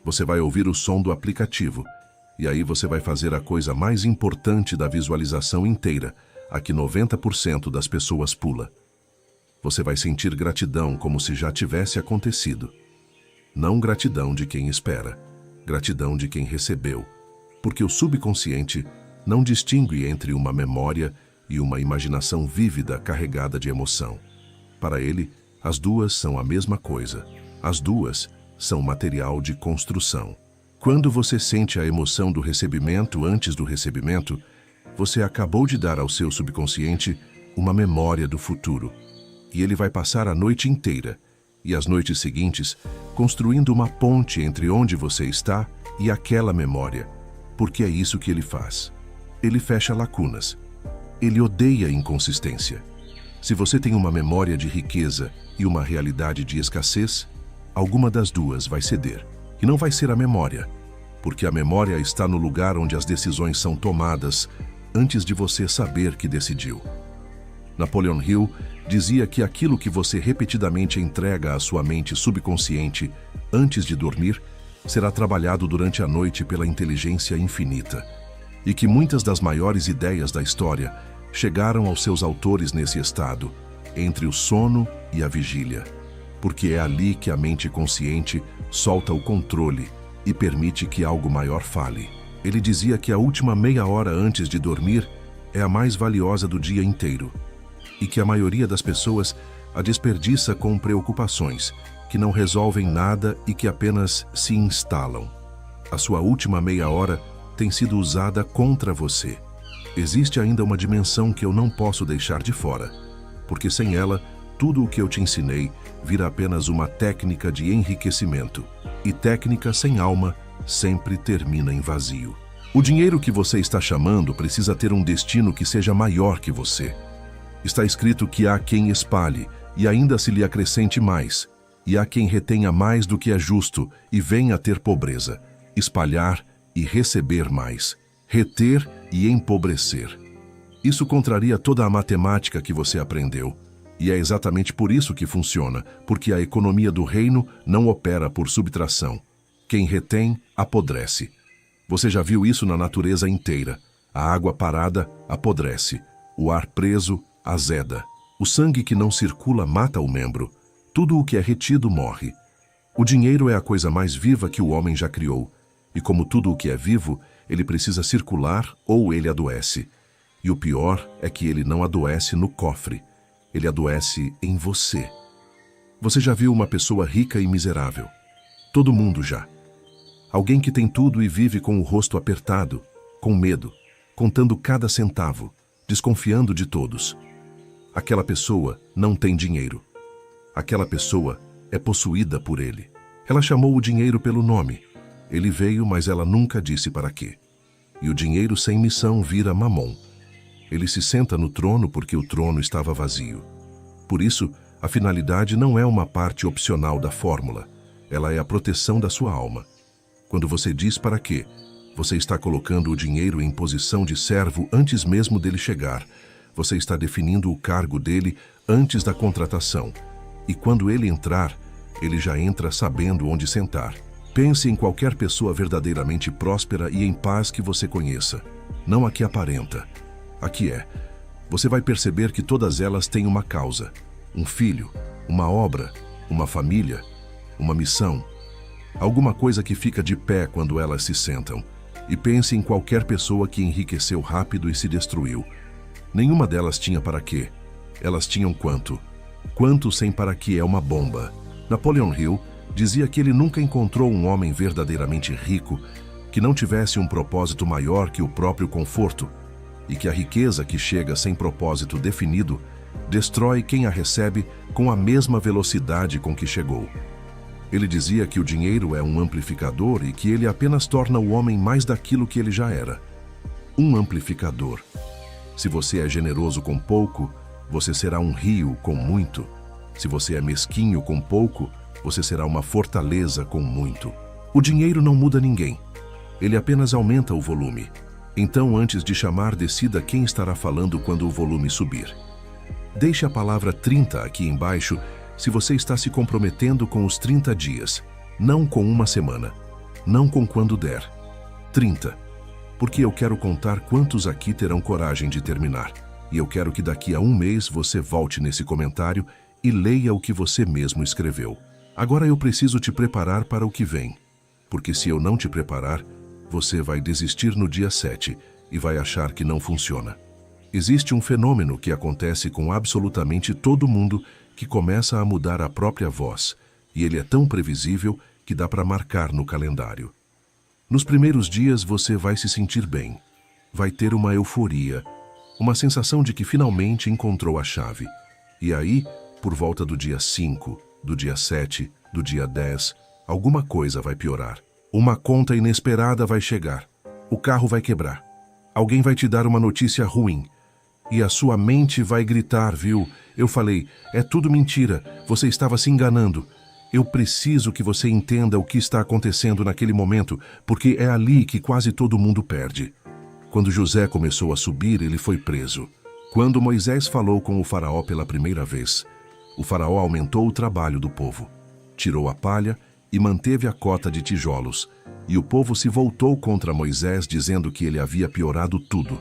Você vai ouvir o som do aplicativo. E aí você vai fazer a coisa mais importante da visualização inteira, a que 90% das pessoas pula. Você vai sentir gratidão como se já tivesse acontecido. Não gratidão de quem espera, gratidão de quem recebeu, porque o subconsciente não distingue entre uma memória e uma imaginação vívida carregada de emoção. Para ele, as duas são a mesma coisa. As duas são material de construção. Quando você sente a emoção do recebimento antes do recebimento, você acabou de dar ao seu subconsciente uma memória do futuro. E ele vai passar a noite inteira, e as noites seguintes, construindo uma ponte entre onde você está e aquela memória, porque é isso que ele faz. Ele fecha lacunas. Ele odeia inconsistência. Se você tem uma memória de riqueza e uma realidade de escassez, alguma das duas vai ceder. E não vai ser a memória, porque a memória está no lugar onde as decisões são tomadas antes de você saber que decidiu. Napoleon Hill dizia que aquilo que você repetidamente entrega à sua mente subconsciente antes de dormir será trabalhado durante a noite pela inteligência infinita, e que muitas das maiores ideias da história chegaram aos seus autores nesse estado, entre o sono e a vigília, porque é ali que a mente consciente solta o controle e permite que algo maior fale. Ele dizia que a última meia hora antes de dormir é a mais valiosa do dia inteiro, e que a maioria das pessoas a desperdiça com preocupações que não resolvem nada e que apenas se instalam. A sua última meia hora tem sido usada contra você. Existe ainda uma dimensão que eu não posso deixar de fora, porque sem ela, tudo o que eu te ensinei vira apenas uma técnica de enriquecimento, e técnica sem alma sempre termina em vazio. O dinheiro que você está chamando precisa ter um destino que seja maior que você. Está escrito que há quem espalhe e ainda se lhe acrescente mais, e há quem retenha mais do que é justo e venha a ter pobreza, espalhar e receber mais, reter e empobrecer. Isso contraria toda a matemática que você aprendeu, e é exatamente por isso que funciona, porque a economia do reino não opera por subtração. Quem retém, apodrece. Você já viu isso na natureza inteira. A água parada apodrece, o ar preso azeda. O sangue que não circula mata o membro. Tudo o que é retido morre. O dinheiro é a coisa mais viva que o homem já criou. E como tudo o que é vivo, ele precisa circular ou ele adoece. E o pior é que ele não adoece no cofre. Ele adoece em você. Você já viu uma pessoa rica e miserável? Todo mundo já. Alguém que tem tudo e vive com o rosto apertado, com medo, contando cada centavo, desconfiando de todos. Aquela pessoa não tem dinheiro. Aquela pessoa é possuída por ele. Ela chamou o dinheiro pelo nome. Ele veio, mas ela nunca disse para quê. E o dinheiro sem missão vira mamon. Ele se senta no trono porque o trono estava vazio. Por isso, a finalidade não é uma parte opcional da fórmula. Ela é a proteção da sua alma. Quando você diz para quê, você está colocando o dinheiro em posição de servo antes mesmo dele chegar. Você está definindo o cargo dele antes da contratação. E quando ele entrar, ele já entra sabendo onde sentar. Pense em qualquer pessoa verdadeiramente próspera e em paz que você conheça. Não a que aparenta. A que é. Você vai perceber que todas elas têm uma causa. Um filho, uma obra, uma família, uma missão. Alguma coisa que fica de pé quando elas se sentam. E pense em qualquer pessoa que enriqueceu rápido e se destruiu. Nenhuma delas tinha para quê. Elas tinham quanto. Quanto sem para que é uma bomba. Napoleon Hill dizia que ele nunca encontrou um homem verdadeiramente rico que não tivesse um propósito maior que o próprio conforto, e que a riqueza que chega sem propósito definido destrói quem a recebe com a mesma velocidade com que chegou. Ele dizia que o dinheiro é um amplificador e que ele apenas torna o homem mais daquilo que ele já era. Um amplificador. Se você é generoso com pouco, você será um rio com muito. Se você é mesquinho com pouco, você será uma fortaleza com muito. O dinheiro não muda ninguém. Ele apenas aumenta o volume. Então, antes de chamar, decida quem estará falando quando o volume subir. Deixe a palavra 30 aqui embaixo se você está se comprometendo com os 30 dias, não com uma semana, não com quando der. 30. Porque eu quero contar quantos aqui terão coragem de terminar. E eu quero que daqui a um mês você volte nesse comentário e leia o que você mesmo escreveu. Agora eu preciso te preparar para o que vem. Porque se eu não te preparar, você vai desistir no dia 7 e vai achar que não funciona. Existe um fenômeno que acontece com absolutamente todo mundo que começa a mudar a própria voz, e ele é tão previsível que dá para marcar no calendário. Nos primeiros dias você vai se sentir bem, vai ter uma euforia, uma sensação de que finalmente encontrou a chave. E aí, por volta do dia 5, do dia 7, do dia 10, alguma coisa vai piorar. Uma conta inesperada vai chegar, o carro vai quebrar, alguém vai te dar uma notícia ruim, e a sua mente vai gritar, viu? Eu falei, é tudo mentira, você estava se enganando. Eu preciso que você entenda o que está acontecendo naquele momento, porque é ali que quase todo mundo perde. Quando José começou a subir, ele foi preso. Quando Moisés falou com o faraó pela primeira vez, o faraó aumentou o trabalho do povo, tirou a palha e manteve a cota de tijolos, e o povo se voltou contra Moisés, dizendo que ele havia piorado tudo.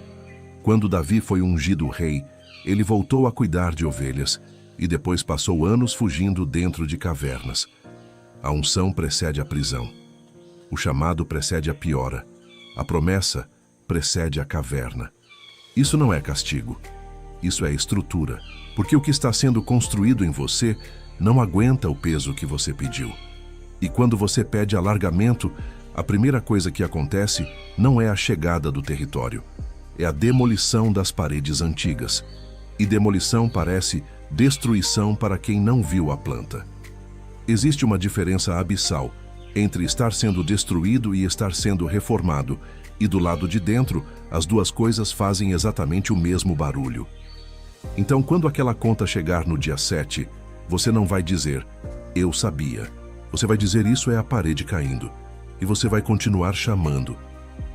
Quando Davi foi ungido rei, ele voltou a cuidar de ovelhas e depois passou anos fugindo dentro de cavernas. A unção precede a prisão. O chamado precede a piora. A promessa precede a caverna. Isso não é castigo. Isso é estrutura, porque o que está sendo construído em você não aguenta o peso que você pediu. E quando você pede alargamento, a primeira coisa que acontece não é a chegada do território, é a demolição das paredes antigas. E demolição parece destruição para quem não viu a planta. Existe uma diferença abissal entre estar sendo destruído e estar sendo reformado, e do lado de dentro, as duas coisas fazem exatamente o mesmo barulho. Então, quando aquela conta chegar no dia 7, você não vai dizer, eu sabia. Você vai dizer, isso é a parede caindo. E você vai continuar chamando.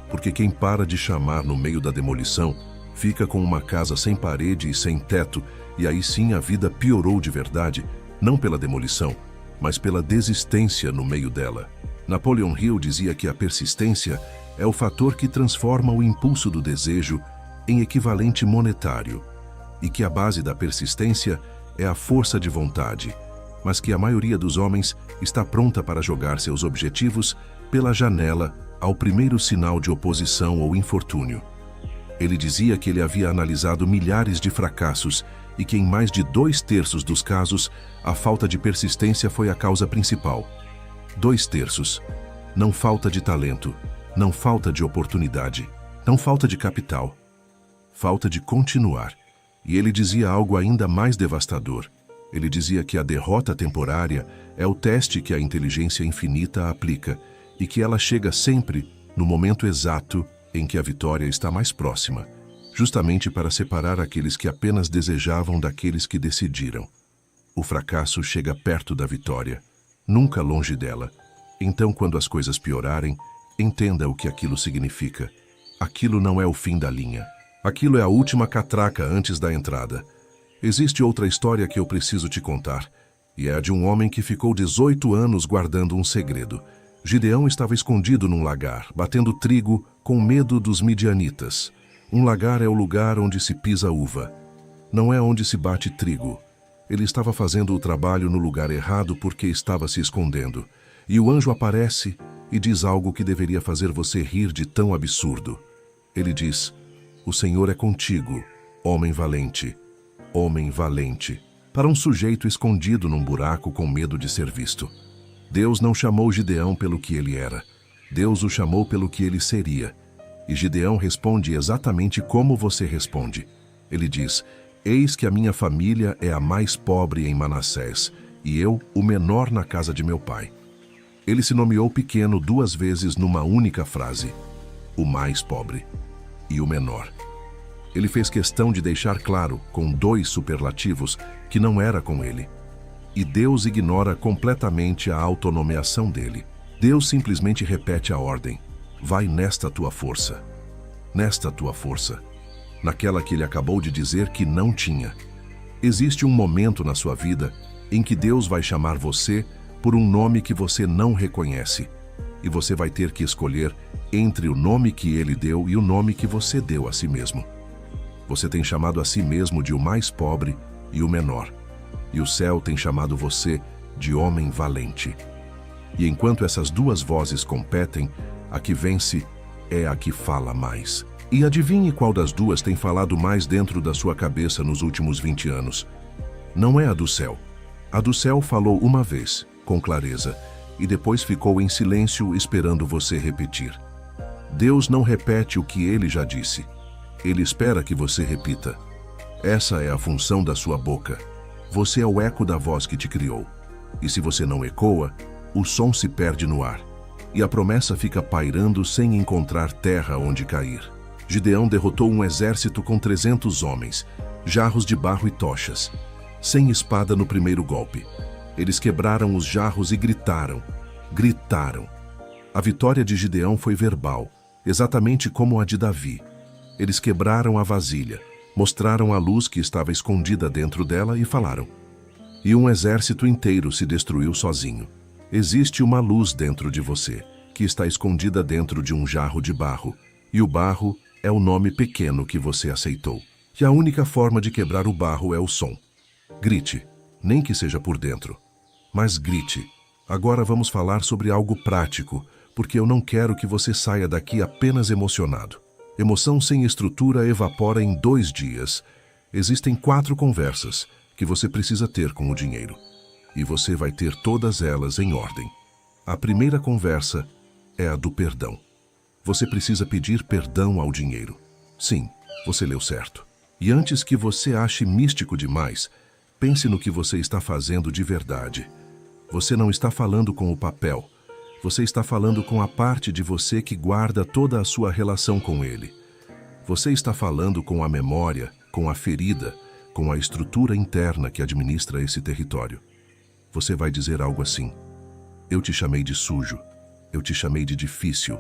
Porque quem para de chamar no meio da demolição, fica com uma casa sem parede e sem teto, e aí sim a vida piorou de verdade, não pela demolição, mas pela desistência no meio dela. Napoleon Hill dizia que a persistência é o fator que transforma o impulso do desejo em equivalente monetário, e que a base da persistência é a força de vontade, mas que a maioria dos homens está pronta para jogar seus objetivos pela janela ao primeiro sinal de oposição ou infortúnio. Ele dizia que ele havia analisado milhares de fracassos e que em mais de 2/3 dos casos, a falta de persistência foi a causa principal. 2/3. Não falta de talento, não falta de oportunidade, não falta de capital. Falta de continuar. E ele dizia algo ainda mais devastador. Ele dizia que a derrota temporária é o teste que a inteligência infinita aplica e que ela chega sempre no momento exato em que a vitória está mais próxima, justamente para separar aqueles que apenas desejavam daqueles que decidiram. O fracasso chega perto da vitória, nunca longe dela. Então, quando as coisas piorarem, entenda o que aquilo significa. Aquilo não é o fim da linha. Aquilo é a última catraca antes da entrada. Existe outra história que eu preciso te contar, e é a de um homem que ficou 18 anos guardando um segredo. Gideão estava escondido num lagar, batendo trigo com medo dos midianitas. Um lagar é o lugar onde se pisa uva. Não é onde se bate trigo. Ele estava fazendo o trabalho no lugar errado porque estava se escondendo. E o anjo aparece e diz algo que deveria fazer você rir de tão absurdo. Ele diz, o Senhor é contigo, homem valente. Homem valente. Para um sujeito escondido num buraco com medo de ser visto. Deus não chamou Gideão pelo que ele era. Deus o chamou pelo que ele seria. E Gideão responde exatamente como você responde. Ele diz, eis que a minha família é a mais pobre em Manassés, e eu o menor na casa de meu pai. Ele se nomeou pequeno 2 vezes numa única frase. O mais pobre e o menor. Ele fez questão de deixar claro, com 2 superlativos, que não era com ele. E Deus ignora completamente a autonomeação dele. Deus simplesmente repete a ordem. Vai nesta tua força. nesta tua força, naquela que ele acabou de dizer que não tinha. Existe um momento na sua vida em que Deus vai chamar você por um nome que você não reconhece, e você vai ter que escolher entre o nome que ele deu e o nome que você deu a si mesmo. Você tem chamado a si mesmo de o mais pobre e o menor, e o céu tem chamado você de homem valente. E enquanto essas duas vozes competem, a que vence é a que fala mais. E adivinhe qual das duas tem falado mais dentro da sua cabeça nos últimos 20 anos. Não é a do céu. A do céu falou uma vez, com clareza, e depois ficou em silêncio esperando você repetir. Deus não repete o que ele já disse. Ele espera que você repita. Essa é a função da sua boca. Você é o eco da voz que te criou. E se você não ecoa, o som se perde no ar, e a promessa fica pairando sem encontrar terra onde cair. Gideão derrotou um exército com 300 homens, jarros de barro e tochas, sem espada no primeiro golpe. Eles quebraram os jarros e gritaram. A vitória de Gideão foi verbal, exatamente como a de Davi. Eles quebraram a vasilha, mostraram a luz que estava escondida dentro dela e falaram. E um exército inteiro se destruiu sozinho. Existe uma luz dentro de você, que está escondida dentro de um jarro de barro, e o barro é o nome pequeno que você aceitou. E a única forma de quebrar o barro é o som. Grite, nem que seja por dentro, mas grite. Agora vamos falar sobre algo prático, porque eu não quero que você saia daqui apenas emocionado. Emoção sem estrutura evapora em 2 dias. Existem 4 conversas que você precisa ter com o dinheiro. E você vai ter todas elas em ordem. A primeira conversa é a do perdão. Você precisa pedir perdão ao dinheiro. Sim, você leu certo. E antes que você ache místico demais, pense no que você está fazendo de verdade. Você não está falando com o papel. Você está falando com a parte de você que guarda toda a sua relação com ele. Você está falando com a memória, com a ferida, com a estrutura interna que administra esse território. Você vai dizer algo assim: eu te chamei de sujo, eu te chamei de difícil,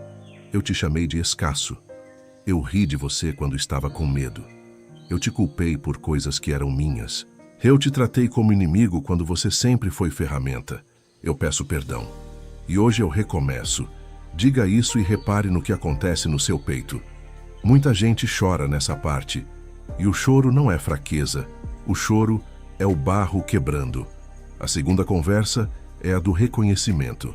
eu te chamei de escasso. Eu ri de você quando estava com medo. Eu te culpei por coisas que eram minhas. Eu te tratei como inimigo quando você sempre foi ferramenta. Eu peço perdão. E hoje eu recomeço. Diga isso e repare no que acontece no seu peito. Muita gente chora nessa parte. E o choro não é fraqueza. O choro é o barro quebrando. A segunda conversa é a do reconhecimento.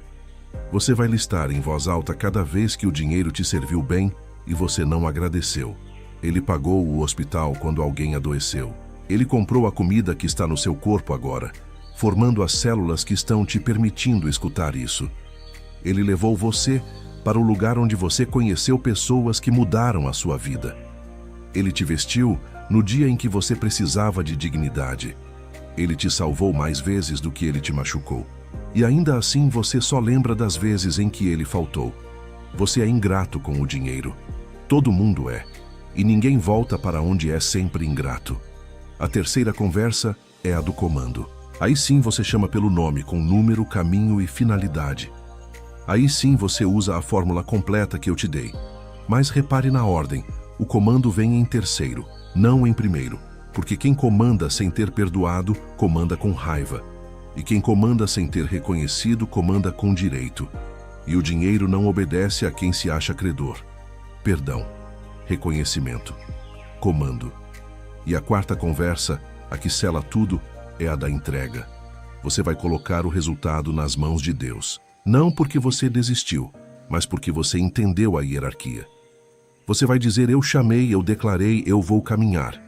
Você vai listar em voz alta cada vez que o dinheiro te serviu bem e você não agradeceu. Ele pagou o hospital quando alguém adoeceu. Ele comprou a comida que está no seu corpo agora, formando as células que estão te permitindo escutar isso. Ele levou você para o lugar onde você conheceu pessoas que mudaram a sua vida. Ele te vestiu no dia em que você precisava de dignidade. Ele te salvou mais vezes do que ele te machucou. E ainda assim você só lembra das vezes em que ele faltou. Você é ingrato com o dinheiro. Todo mundo é. E ninguém volta para onde é sempre ingrato. A terceira conversa é a do comando. Aí sim você chama pelo nome, com número, caminho e finalidade. Aí sim você usa a fórmula completa que eu te dei. Mas repare na ordem. O comando vem em terceiro, não em primeiro. Porque quem comanda sem ter perdoado, comanda com raiva. E quem comanda sem ter reconhecido, comanda com direito. E o dinheiro não obedece a quem se acha credor. Perdão, reconhecimento, comando. E a quarta conversa, a que sela tudo, é a da entrega. Você vai colocar o resultado nas mãos de Deus. Não porque você desistiu, mas porque você entendeu a hierarquia. Você vai dizer: eu chamei, eu declarei, eu vou caminhar.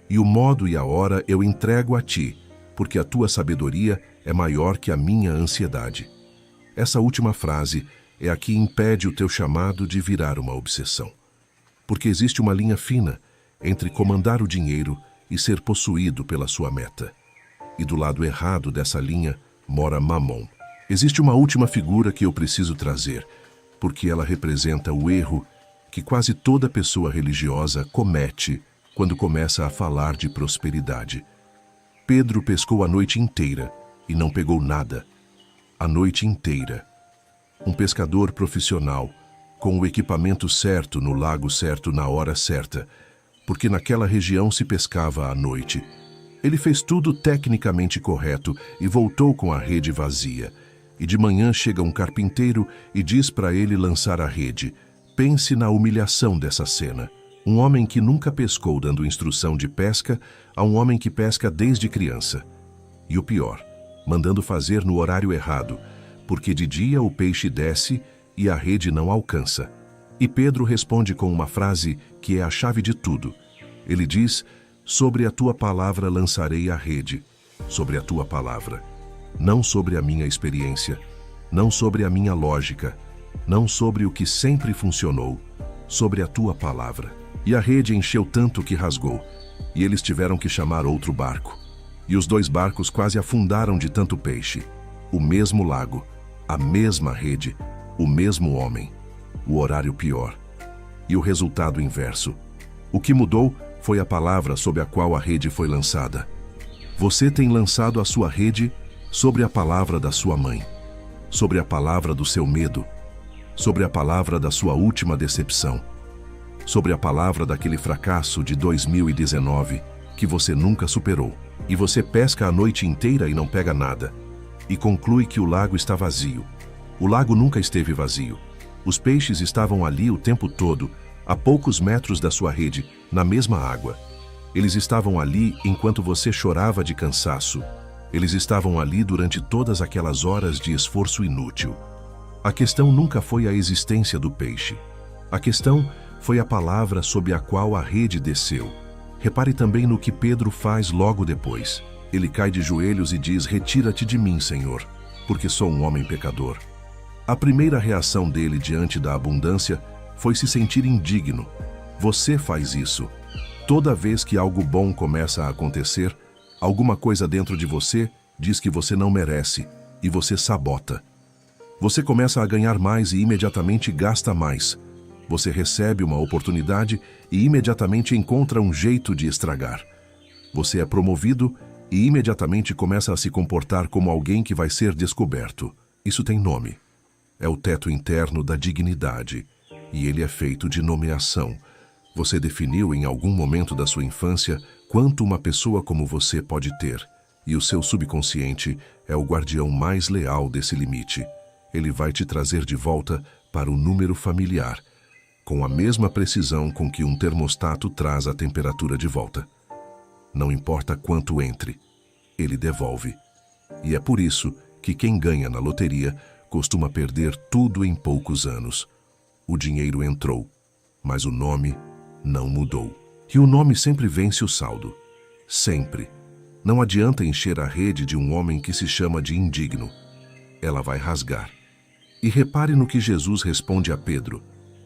E o modo e a hora eu entrego a ti, porque a tua sabedoria é maior que a minha ansiedade. Essa última frase é a que impede o teu chamado de virar uma obsessão. Porque existe uma linha fina entre comandar o dinheiro e ser possuído pela sua meta. E do lado errado dessa linha mora Mamon. Existe uma última figura que eu preciso trazer, porque ela representa o erro que quase toda pessoa religiosa comete quando começa a falar de prosperidade. Pedro pescou a noite inteira e não pegou nada. A noite inteira. Um pescador profissional, com o equipamento certo, no lago certo, na hora certa, porque naquela região se pescava à noite. Ele fez tudo tecnicamente correto e voltou com a rede vazia. E de manhã chega um carpinteiro e diz para ele lançar a rede. Pense na humilhação dessa cena. Um homem que nunca pescou dando instrução de pesca a um homem que pesca desde criança. E o pior, mandando fazer no horário errado, porque de dia o peixe desce e a rede não alcança. E Pedro responde com uma frase que é a chave de tudo. Ele diz: sobre a tua palavra lançarei a rede. Sobre a tua palavra. Não sobre a minha experiência, não sobre a minha lógica, não sobre o que sempre funcionou, sobre a tua palavra. E a rede encheu tanto que rasgou, e eles tiveram que chamar outro barco. E os 2 barcos quase afundaram de tanto peixe. O mesmo lago, a mesma rede, o mesmo homem, o horário pior. E o resultado inverso. O que mudou foi a palavra sob a qual a rede foi lançada. Você tem lançado a sua rede sobre a palavra da sua mãe, sobre a palavra do seu medo, sobre a palavra da sua última decepção, sobre a palavra daquele fracasso de 2019 que você nunca superou. E você pesca a noite inteira e não pega nada, e conclui que o lago está vazio. O lago nunca esteve vazio. Os peixes estavam ali o tempo todo, a poucos metros da sua rede, na mesma água. Eles estavam ali enquanto você chorava de cansaço. Eles estavam ali durante todas aquelas horas de esforço inútil. A questão nunca foi a existência do peixe. A questão foi a palavra sob a qual a rede desceu. Repare também no que Pedro faz logo depois. Ele cai de joelhos e diz: retira-te de mim, Senhor, porque sou um homem pecador. A primeira reação dele diante da abundância foi se sentir indigno. Você faz isso. Toda vez que algo bom começa a acontecer, alguma coisa dentro de você diz que você não merece e você sabota. Você começa a ganhar mais e imediatamente gasta mais. Você recebe uma oportunidade e imediatamente encontra um jeito de estragar. Você é promovido e imediatamente começa a se comportar como alguém que vai ser descoberto. Isso tem nome. É o teto interno da dignidade, e ele é feito de nomeação. Você definiu em algum momento da sua infância quanto uma pessoa como você pode ter, e o seu subconsciente é o guardião mais leal desse limite. Ele vai te trazer de volta para o número familiar, com a mesma precisão com que um termostato traz a temperatura de volta. Não importa quanto entre, ele devolve. E é por isso que quem ganha na loteria costuma perder tudo em poucos anos. O dinheiro entrou, mas o nome não mudou. E o nome sempre vence o saldo. Sempre. Não adianta encher a rede de um homem que se chama de indigno. Ela vai rasgar. E repare no que Jesus responde a Pedro.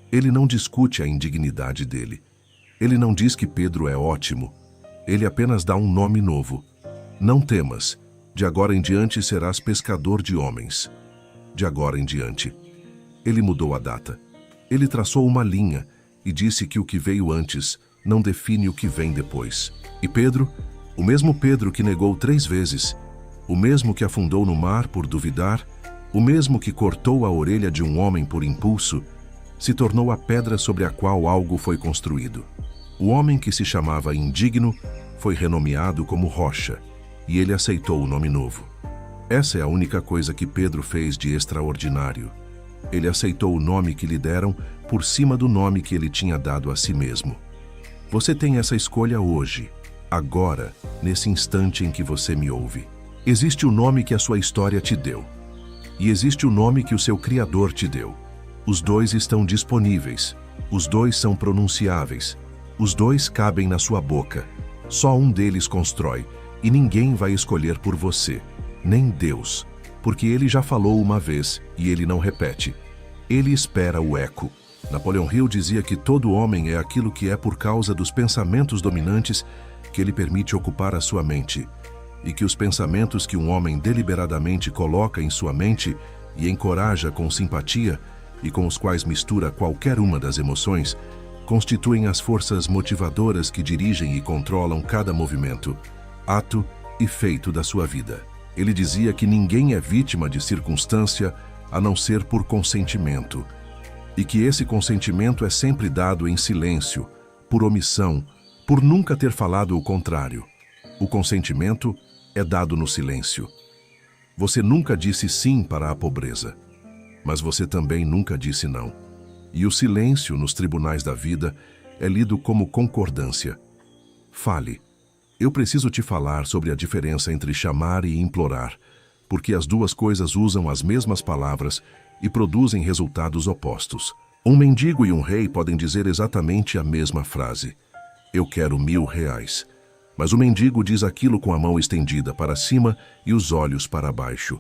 Ele não discute a indignidade dele. Ele não diz que Pedro é ótimo. Ele apenas dá um nome novo. Não temas. De agora em diante serás pescador de homens. De agora em diante. Ele mudou a data. Ele traçou uma linha e disse que o que veio antes não define o que vem depois. E Pedro, o mesmo Pedro que negou 3 vezes, o mesmo que afundou no mar por duvidar, o mesmo que cortou a orelha de um homem por impulso, se tornou a pedra sobre a qual algo foi construído. O homem que se chamava indigno foi renomeado como rocha, e ele aceitou o nome novo. Essa é a única coisa que Pedro fez de extraordinário. Ele aceitou o nome que lhe deram por cima do nome que ele tinha dado a si mesmo. Você tem essa escolha hoje, agora, nesse instante em que você me ouve. Existe o nome que a sua história te deu, e existe o nome que o seu Criador te deu. Os 2 estão disponíveis, os 2 são pronunciáveis, os 2 cabem na sua boca. Só um deles constrói, e ninguém vai escolher por você, nem Deus, porque ele já falou uma vez e ele não repete. Ele espera o eco. Napoleão Hill dizia que todo homem é aquilo que é por causa dos pensamentos dominantes que ele permite ocupar a sua mente, e que os pensamentos que um homem deliberadamente coloca em sua mente e encoraja com simpatia e com os quais mistura qualquer uma das emoções, constituem as forças motivadoras que dirigem e controlam cada movimento, ato e feito da sua vida. Ele dizia que ninguém é vítima de circunstância a não ser por consentimento. e que esse consentimento é sempre dado em silêncio, por omissão, por nunca ter falado o contrário. O consentimento é dado no silêncio. Você nunca disse sim para a pobreza, mas você também nunca disse não. E o silêncio nos tribunais da vida é lido como concordância. Fale. Eu preciso te falar sobre a diferença entre chamar e implorar, porque as duas coisas usam as mesmas palavras e produzem resultados opostos. Um mendigo e um rei podem dizer exatamente a mesma frase. Eu quero R$1000. Mas o mendigo diz aquilo com a mão estendida para cima e os olhos para baixo.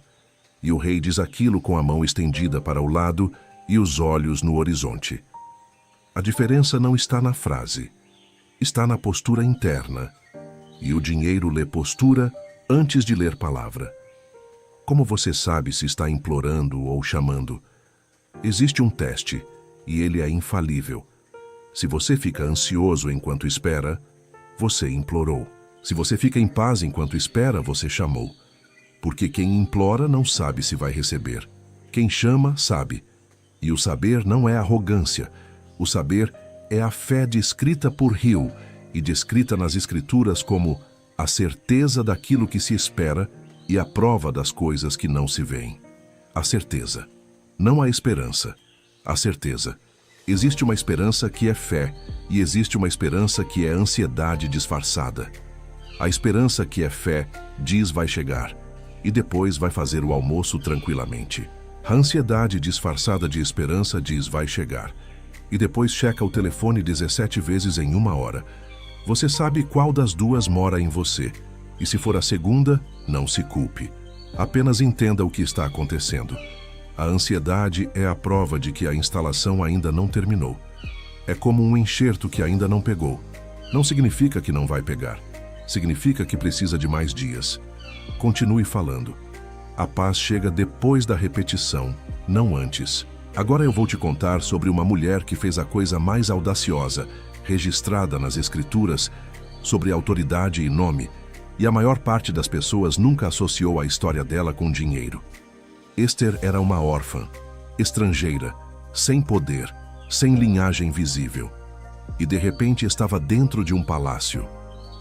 E o rei diz aquilo com a mão estendida para o lado e os olhos no horizonte. A diferença não está na frase, está na postura interna. E o dinheiro lê postura antes de ler palavra. Como você sabe se está implorando ou chamando? Existe um teste, e ele é infalível. Se você fica ansioso enquanto espera, você implorou. Se você fica em paz enquanto espera, você chamou. Porque quem implora não sabe se vai receber. Quem chama, sabe. E o saber não é arrogância. O saber é a fé descrita por Hill e descrita nas Escrituras como a certeza daquilo que se espera e a prova das coisas que não se veem. A certeza. Não a esperança. A certeza. Existe uma esperança que é fé e existe uma esperança que é ansiedade disfarçada. A esperança que é fé diz vai chegar e depois vai fazer o almoço tranquilamente. A ansiedade disfarçada de esperança diz vai chegar e depois checa o telefone 17 vezes em 1 hora. Você sabe qual das duas mora em você, e se for a segunda, não se culpe. Apenas entenda o que está acontecendo. A ansiedade é a prova de que a instalação ainda não terminou. É como um enxerto que ainda não pegou. Não significa que não vai pegar. Significa que precisa de mais dias. Continue falando. A paz chega depois da repetição, não antes. Agora eu vou te contar sobre uma mulher que fez a coisa mais audaciosa, registrada nas Escrituras, sobre autoridade e nome, e a maior parte das pessoas nunca associou a história dela com dinheiro. Esther era uma órfã, estrangeira, sem poder, sem linhagem visível. E de repente estava dentro de um palácio.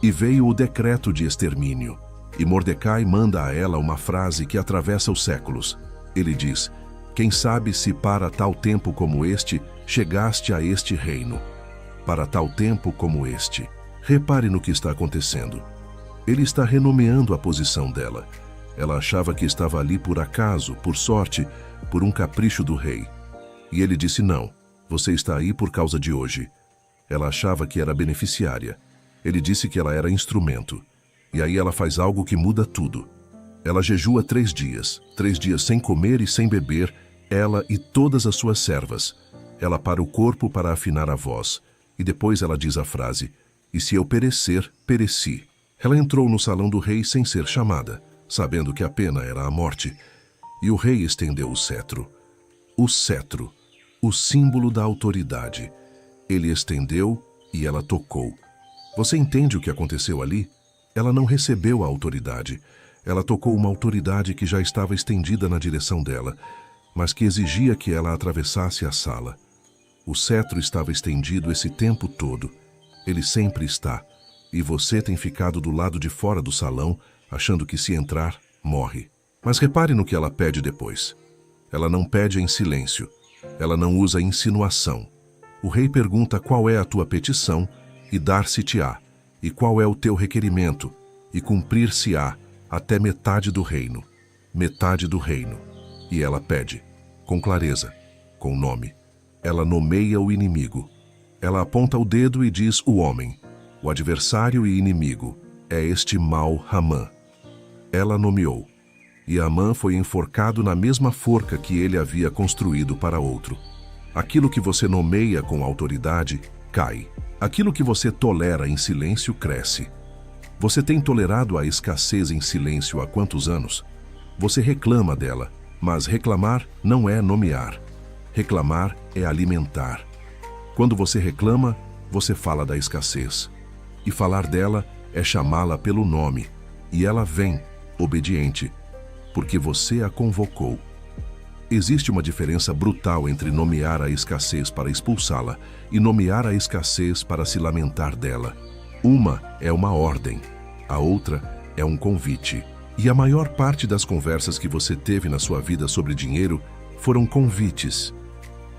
E veio o decreto de extermínio. E Mordecai manda a ela uma frase que atravessa os séculos. Ele diz: quem sabe se para tal tempo como este, chegaste a este reino. Para tal tempo como este. Repare no que está acontecendo. Ele está renomeando a posição dela. Ela achava que estava ali por acaso, por sorte, por um capricho do rei. E ele disse: não, você está aí por causa de hoje. Ela achava que era beneficiária. Ele disse que ela era instrumento. E aí ela faz algo que muda tudo. Ela jejua 3 dias, 3 dias sem comer e sem beber, ela e todas as suas servas. Ela para o corpo para afinar a voz. E depois ela diz a frase: e se eu perecer, pereci. Ela entrou no salão do rei sem ser chamada, sabendo que a pena era a morte. E o rei estendeu o cetro. O cetro, o símbolo da autoridade. Ele estendeu e ela tocou. Você entende o que aconteceu ali? Ela não recebeu a autoridade. Ela tocou uma autoridade que já estava estendida na direção dela, mas que exigia que ela atravessasse a sala. O cetro estava estendido esse tempo todo. Ele sempre está. E você tem ficado do lado de fora do salão, achando que se entrar, morre. Mas repare no que ela pede depois. Ela não pede em silêncio. Ela não usa insinuação. O rei pergunta qual é a tua petição, e dar-se-te-á. E qual é o teu requerimento, e cumprir-se-á até metade do reino. Metade do reino. E ela pede, com clareza, com nome. Ela nomeia o inimigo. Ela aponta o dedo e diz o homem. O adversário e inimigo é este mau Hamã. Ela nomeou. E Hamã foi enforcado na mesma forca que ele havia construído para outro. Aquilo que você nomeia com autoridade, cai. Aquilo que você tolera em silêncio, cresce. Você tem tolerado a escassez em silêncio há quantos anos? Você reclama dela, mas reclamar não é nomear. Reclamar é alimentar. Quando você reclama, você fala da escassez. E falar dela é chamá-la pelo nome. E ela vem, obediente, porque você a convocou. Existe uma diferença brutal entre nomear a escassez para expulsá-la e nomear a escassez para se lamentar dela. Uma é uma ordem, a outra é um convite. E a maior parte das conversas que você teve na sua vida sobre dinheiro foram convites.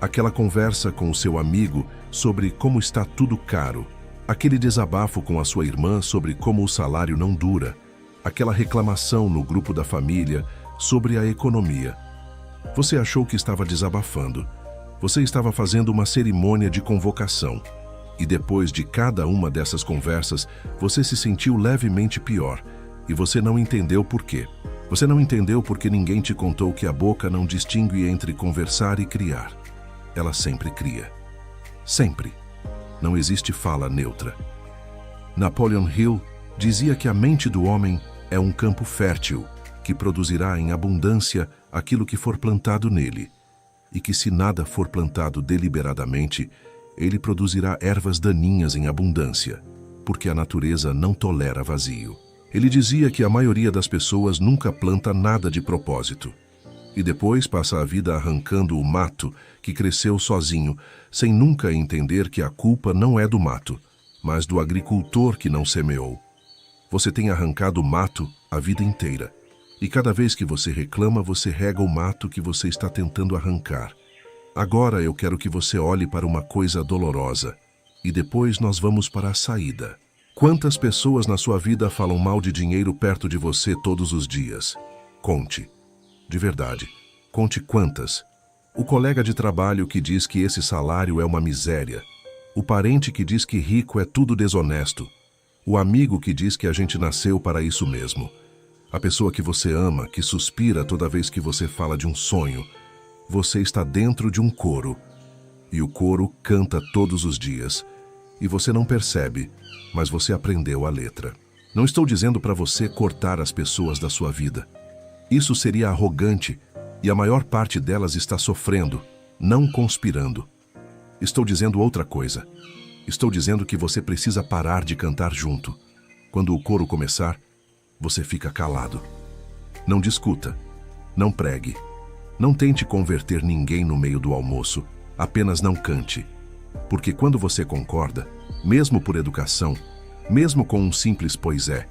Aquela conversa com o seu amigo sobre como está tudo caro. Aquele desabafo com a sua irmã sobre como o salário não dura. Aquela reclamação no grupo da família sobre a economia. Você achou que estava desabafando. Você estava fazendo uma cerimônia de convocação. E depois de cada uma dessas conversas, você se sentiu levemente pior. E você não entendeu por quê. Você não entendeu porque ninguém te contou que a boca não distingue entre conversar e criar. Ela sempre cria. Sempre. Não existe fala neutra. Napoleon Hill dizia que a mente do homem é um campo fértil, que produzirá em abundância aquilo que for plantado nele, e que se nada for plantado deliberadamente, ele produzirá ervas daninhas em abundância, porque a natureza não tolera vazio. Ele dizia que a maioria das pessoas nunca planta nada de propósito, e depois passa a vida arrancando o mato que cresceu sozinho, sem nunca entender que a culpa não é do mato, mas do agricultor que não semeou. Você tem arrancado o mato a vida inteira, e cada vez que você reclama, você rega o mato que você está tentando arrancar. Agora eu quero que você olhe para uma coisa dolorosa, e depois nós vamos para a saída. Quantas pessoas na sua vida falam mal de dinheiro perto de você todos os dias? Conte. De verdade, conte quantas. O colega de trabalho que diz que esse salário é uma miséria. O parente que diz que rico é tudo desonesto. O amigo que diz que a gente nasceu para isso mesmo. A pessoa que você ama, que suspira toda vez que você fala de um sonho. Você está dentro de um coro. E o coro canta todos os dias. E você não percebe, mas você aprendeu a letra. Não estou dizendo para você cortar as pessoas da sua vida. Isso seria arrogante, e a maior parte delas está sofrendo, não conspirando. Estou dizendo outra coisa. Estou dizendo que você precisa parar de cantar junto. Quando o coro começar, você fica calado. Não discuta, não pregue, não tente converter ninguém no meio do almoço, apenas não cante. Porque quando você concorda, mesmo por educação, mesmo com um simples pois é,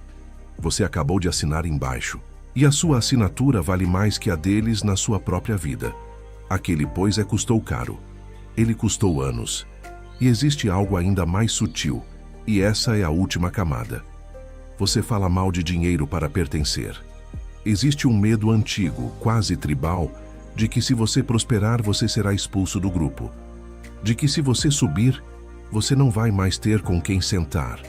você acabou de assinar embaixo. E a sua assinatura vale mais que a deles na sua própria vida. Aquele pois é custou caro. Ele custou anos. E existe algo ainda mais sutil, e essa é a última camada. Você fala mal de dinheiro para pertencer. Existe um medo antigo, quase tribal, de que se você prosperar, você será expulso do grupo. De que se você subir, você não vai mais ter com quem sentar.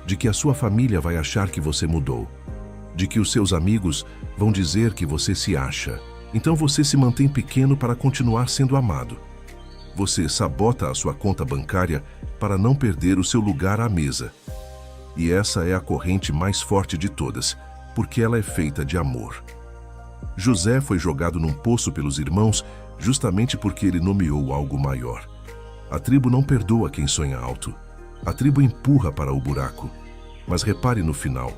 De que a sua família vai achar que você mudou. De que os seus amigos vão dizer que você se acha. Então você se mantém pequeno para continuar sendo amado. Você sabota a sua conta bancária para não perder o seu lugar à mesa. E essa é a corrente mais forte de todas, porque ela é feita de amor. José foi jogado num poço pelos irmãos justamente porque ele nomeou algo maior. A tribo não perdoa quem sonha alto. A tribo empurra para o buraco. Mas repare no final.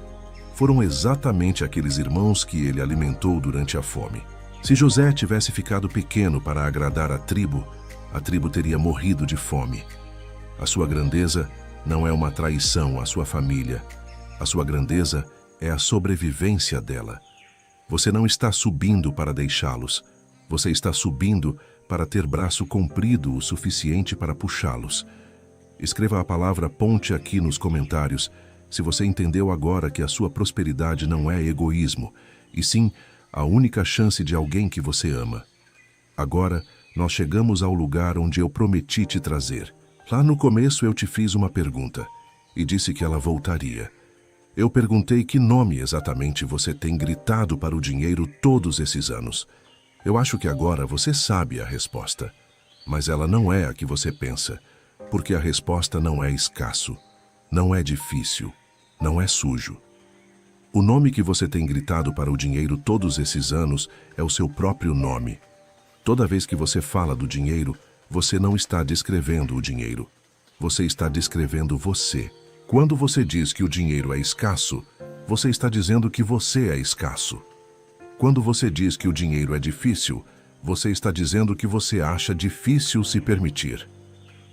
Foram exatamente aqueles irmãos que ele alimentou durante a fome. Se José tivesse ficado pequeno para agradar a tribo teria morrido de fome. A sua grandeza não é uma traição à sua família. A sua grandeza é a sobrevivência dela. Você não está subindo para deixá-los. Você está subindo para ter braço comprido o suficiente para puxá-los. Escreva a palavra ponte aqui nos comentários se você entendeu agora que a sua prosperidade não é egoísmo, e sim a única chance de alguém que você ama. Agora, nós chegamos ao lugar onde eu prometi te trazer. Lá no começo eu te fiz uma pergunta, e disse que ela voltaria. Eu perguntei que nome exatamente você tem gritado para o dinheiro todos esses anos. Eu acho que agora você sabe a resposta, mas ela não é a que você pensa, porque a resposta não é escasso, não é difícil, não é sujo. O nome que você tem gritado para o dinheiro todos esses anos é o seu próprio nome. Toda vez que você fala do dinheiro, você não está descrevendo o dinheiro. Você está descrevendo você. Quando você diz que o dinheiro é escasso, você está dizendo que você é escasso. Quando você diz que o dinheiro é difícil, Você está dizendo que você acha difícil se permitir.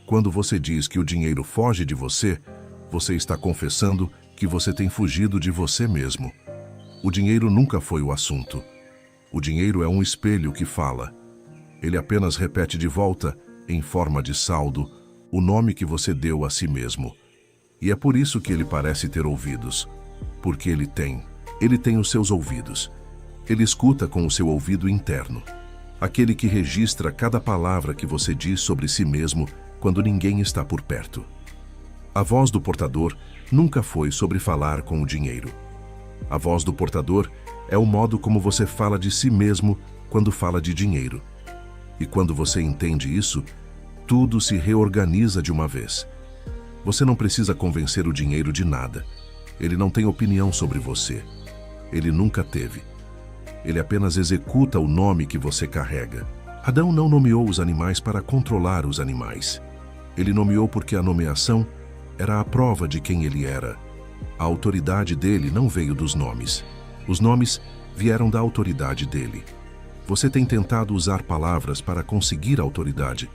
Quando você diz que o dinheiro foge de você, você está confessando que você tem fugido de você mesmo. O dinheiro nunca foi o assunto. O dinheiro é um espelho que fala. Ele apenas repete de volta, em forma de saldo, o nome que você deu a si mesmo. E é por isso que ele parece ter ouvidos. Porque ele tem os seus ouvidos. Ele escuta com o seu ouvido interno. Aquele que registra cada palavra que você diz sobre si mesmo quando ninguém está por perto. A voz do portador nunca foi sobre falar com o dinheiro. A voz do portador é o modo como você fala de si mesmo quando fala de dinheiro. E quando você entende isso, tudo se reorganiza de uma vez. Você não precisa convencer o dinheiro de nada. Ele não tem opinião sobre você. Ele nunca teve. Ele apenas executa o nome que você carrega. Adão não nomeou os animais para controlar os animais. Ele nomeou porque a nomeação era a prova de quem ele era. A autoridade dele não veio dos nomes. Os nomes vieram da autoridade dele. Você tem tentado usar palavras para conseguir autoridade,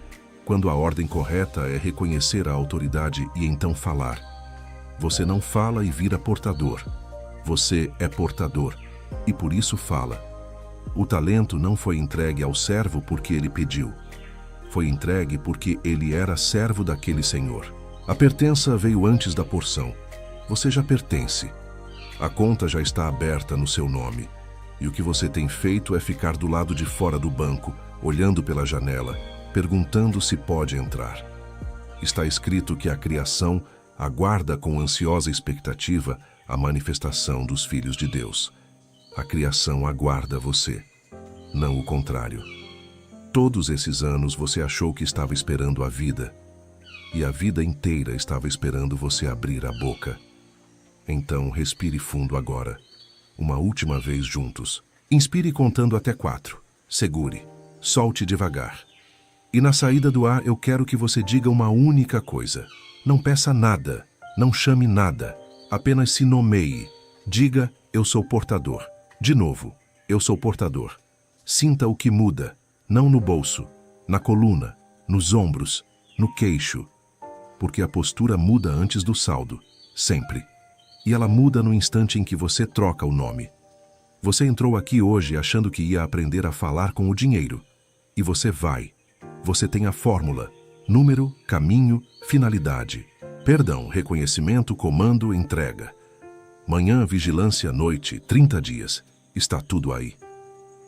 quando a ordem correta é reconhecer a autoridade e então falar. Você não fala e vira portador. Você é portador, e por isso fala. O talento não foi entregue ao servo porque ele pediu. Foi entregue porque ele era servo daquele senhor. A pertença veio antes da porção. Você já pertence. A conta já está aberta no seu nome. E o que você tem feito é ficar do lado de fora do banco, olhando pela janela, perguntando se pode entrar. Está escrito que a criação aguarda com ansiosa expectativa a manifestação dos filhos de Deus. A criação aguarda você, não o contrário. Todos esses anos você achou que estava esperando a vida, e a vida inteira estava esperando você abrir a boca. Então respire fundo agora, uma última vez juntos. Inspire contando até 4. Segure. Solte devagar. E na saída do ar eu quero que você diga uma única coisa. Não peça nada, não chame nada, apenas se nomeie. Diga, eu sou portador. De novo, eu sou portador. Sinta o que muda, não no bolso, na coluna, nos ombros, no queixo. Porque a postura muda antes do saldo, sempre. E ela muda no instante em que você troca o nome. Você entrou aqui hoje achando que ia aprender a falar com o dinheiro. E você vai. Você tem a fórmula, número, caminho, finalidade. Perdão, reconhecimento, comando, entrega. Manhã, vigilância, noite, 30 dias. Está tudo aí.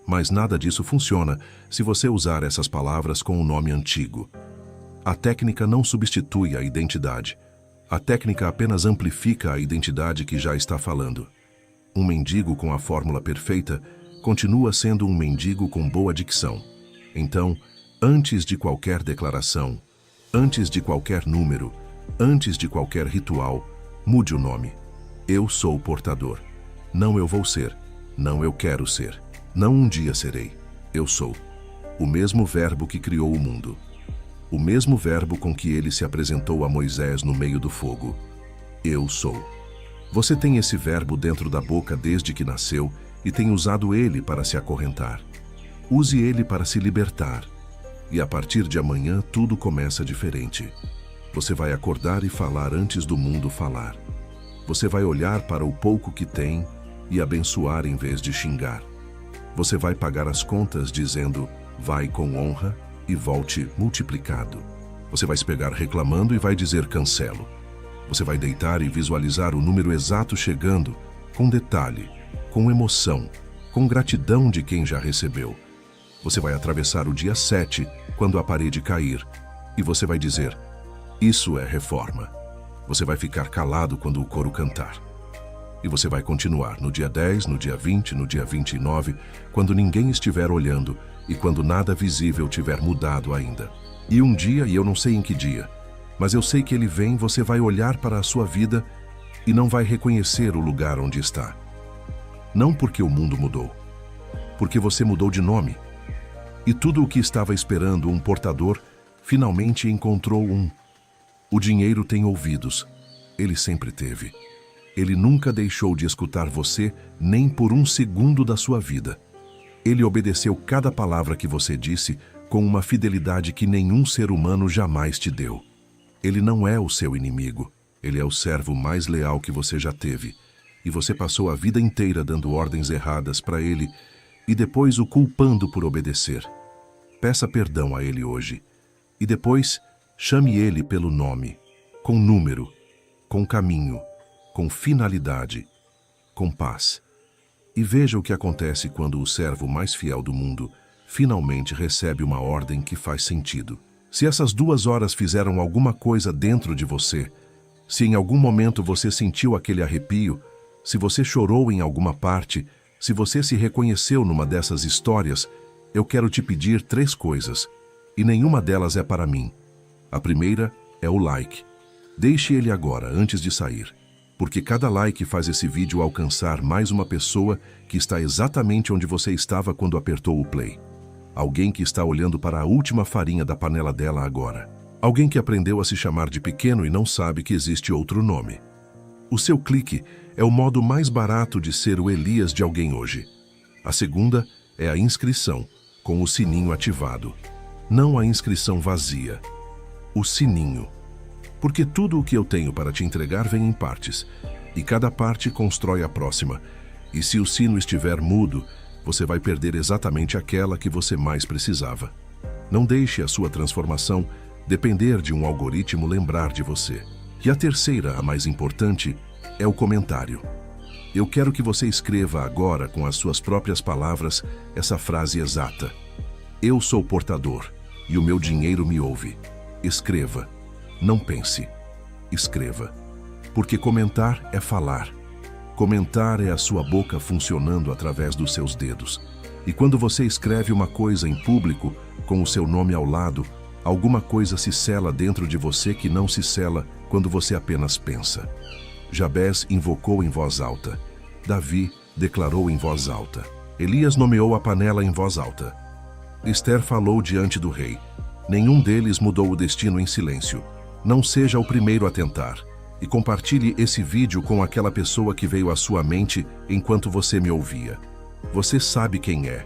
Mas nada disso funciona se você usar essas palavras com o nome antigo. A técnica não substitui a identidade. A técnica apenas amplifica a identidade que já está falando. Um mendigo com a fórmula perfeita continua sendo um mendigo com boa dicção. Então, antes de qualquer declaração, antes de qualquer número, antes de qualquer ritual, mude o nome. Eu sou portador. Não eu vou ser. Não eu quero ser. Não um dia serei. Eu sou. O mesmo verbo que criou o mundo. O mesmo verbo com que ele se apresentou a Moisés no meio do fogo. Eu sou. Você tem esse verbo dentro da boca desde que nasceu e tem usado ele para se acorrentar. Use ele para se libertar. E a partir de amanhã tudo começa diferente. Você vai acordar e falar antes do mundo falar. Você vai olhar para o pouco que tem e abençoar em vez de xingar. Você vai pagar as contas dizendo, vai com honra e volte multiplicado. Você vai se pegar reclamando e vai dizer cancelo. Você vai deitar e visualizar o número exato chegando, com detalhe, com emoção, com gratidão de quem já recebeu. Você vai atravessar o dia 7, quando a parede cair, e você vai dizer, isso é reforma. Você vai ficar calado quando o coro cantar. E você vai continuar no dia 10, no dia 20, no dia 29, quando ninguém estiver olhando e quando nada visível tiver mudado ainda. E um dia, e eu não sei em que dia, mas eu sei que ele vem, você vai olhar para a sua vida e não vai reconhecer o lugar onde está. Não porque o mundo mudou, porque você mudou de nome. E tudo o que estava esperando um portador, finalmente encontrou um. O dinheiro tem ouvidos. Ele sempre teve. Ele nunca deixou de escutar você nem por um segundo da sua vida. Ele obedeceu cada palavra que você disse com uma fidelidade que nenhum ser humano jamais te deu. Ele não é o seu inimigo. Ele é o servo mais leal que você já teve. E você passou a vida inteira dando ordens erradas para ele e depois o culpando por obedecer. Peça perdão a ele hoje. E depois, chame ele pelo nome, com número, com caminho, com finalidade, com paz. E veja o que acontece quando o servo mais fiel do mundo finalmente recebe uma ordem que faz sentido. Se essas 2 horas fizeram alguma coisa dentro de você, se em algum momento você sentiu aquele arrepio, se você chorou em alguma parte, se você se reconheceu numa dessas histórias, eu quero te pedir 3 coisas, e nenhuma delas é para mim. A primeira é o like. Deixe ele agora, antes de sair, porque cada like faz esse vídeo alcançar mais uma pessoa que está exatamente onde você estava quando apertou o play. Alguém que está olhando para a última farinha da panela dela agora. Alguém que aprendeu a se chamar de pequeno e não sabe que existe outro nome. O seu clique é o modo mais barato de ser o Elias de alguém hoje. A segunda é a inscrição, com o sininho ativado. Não a inscrição vazia. O sininho. Porque tudo o que eu tenho para te entregar vem em partes, e cada parte constrói a próxima. E se o sino estiver mudo, você vai perder exatamente aquela que você mais precisava. Não deixe a sua transformação depender de um algoritmo lembrar de você. E a terceira, a mais importante, é o comentário. Eu quero que você escreva agora, com as suas próprias palavras, essa frase exata. Eu sou portador, e o meu dinheiro me ouve. Escreva. Não pense. Escreva. Porque comentar é falar. Comentar é a sua boca funcionando através dos seus dedos. E quando você escreve uma coisa em público, com o seu nome ao lado, alguma coisa se sela dentro de você que não se sela quando você apenas pensa. Jabez invocou em voz alta. Davi declarou em voz alta. Elias nomeou a panela em voz alta. Esther falou diante do rei. Nenhum deles mudou o destino em silêncio. Não seja o primeiro a tentar. E compartilhe esse vídeo com aquela pessoa que veio à sua mente enquanto você me ouvia. Você sabe quem é.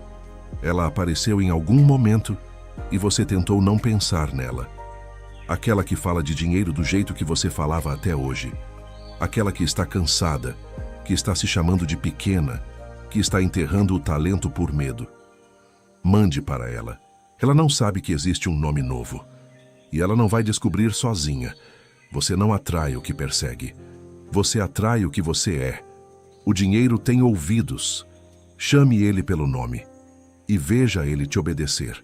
Ela apareceu em algum momento e você tentou não pensar nela. Aquela que fala de dinheiro do jeito que você falava até hoje. Aquela que está cansada, que está se chamando de pequena, que está enterrando o talento por medo. Mande para ela. Ela não sabe que existe um nome novo. E ela não vai descobrir sozinha. Você não atrai o que persegue. Você atrai o que você é. O dinheiro tem ouvidos. Chame ele pelo nome. E veja ele te obedecer.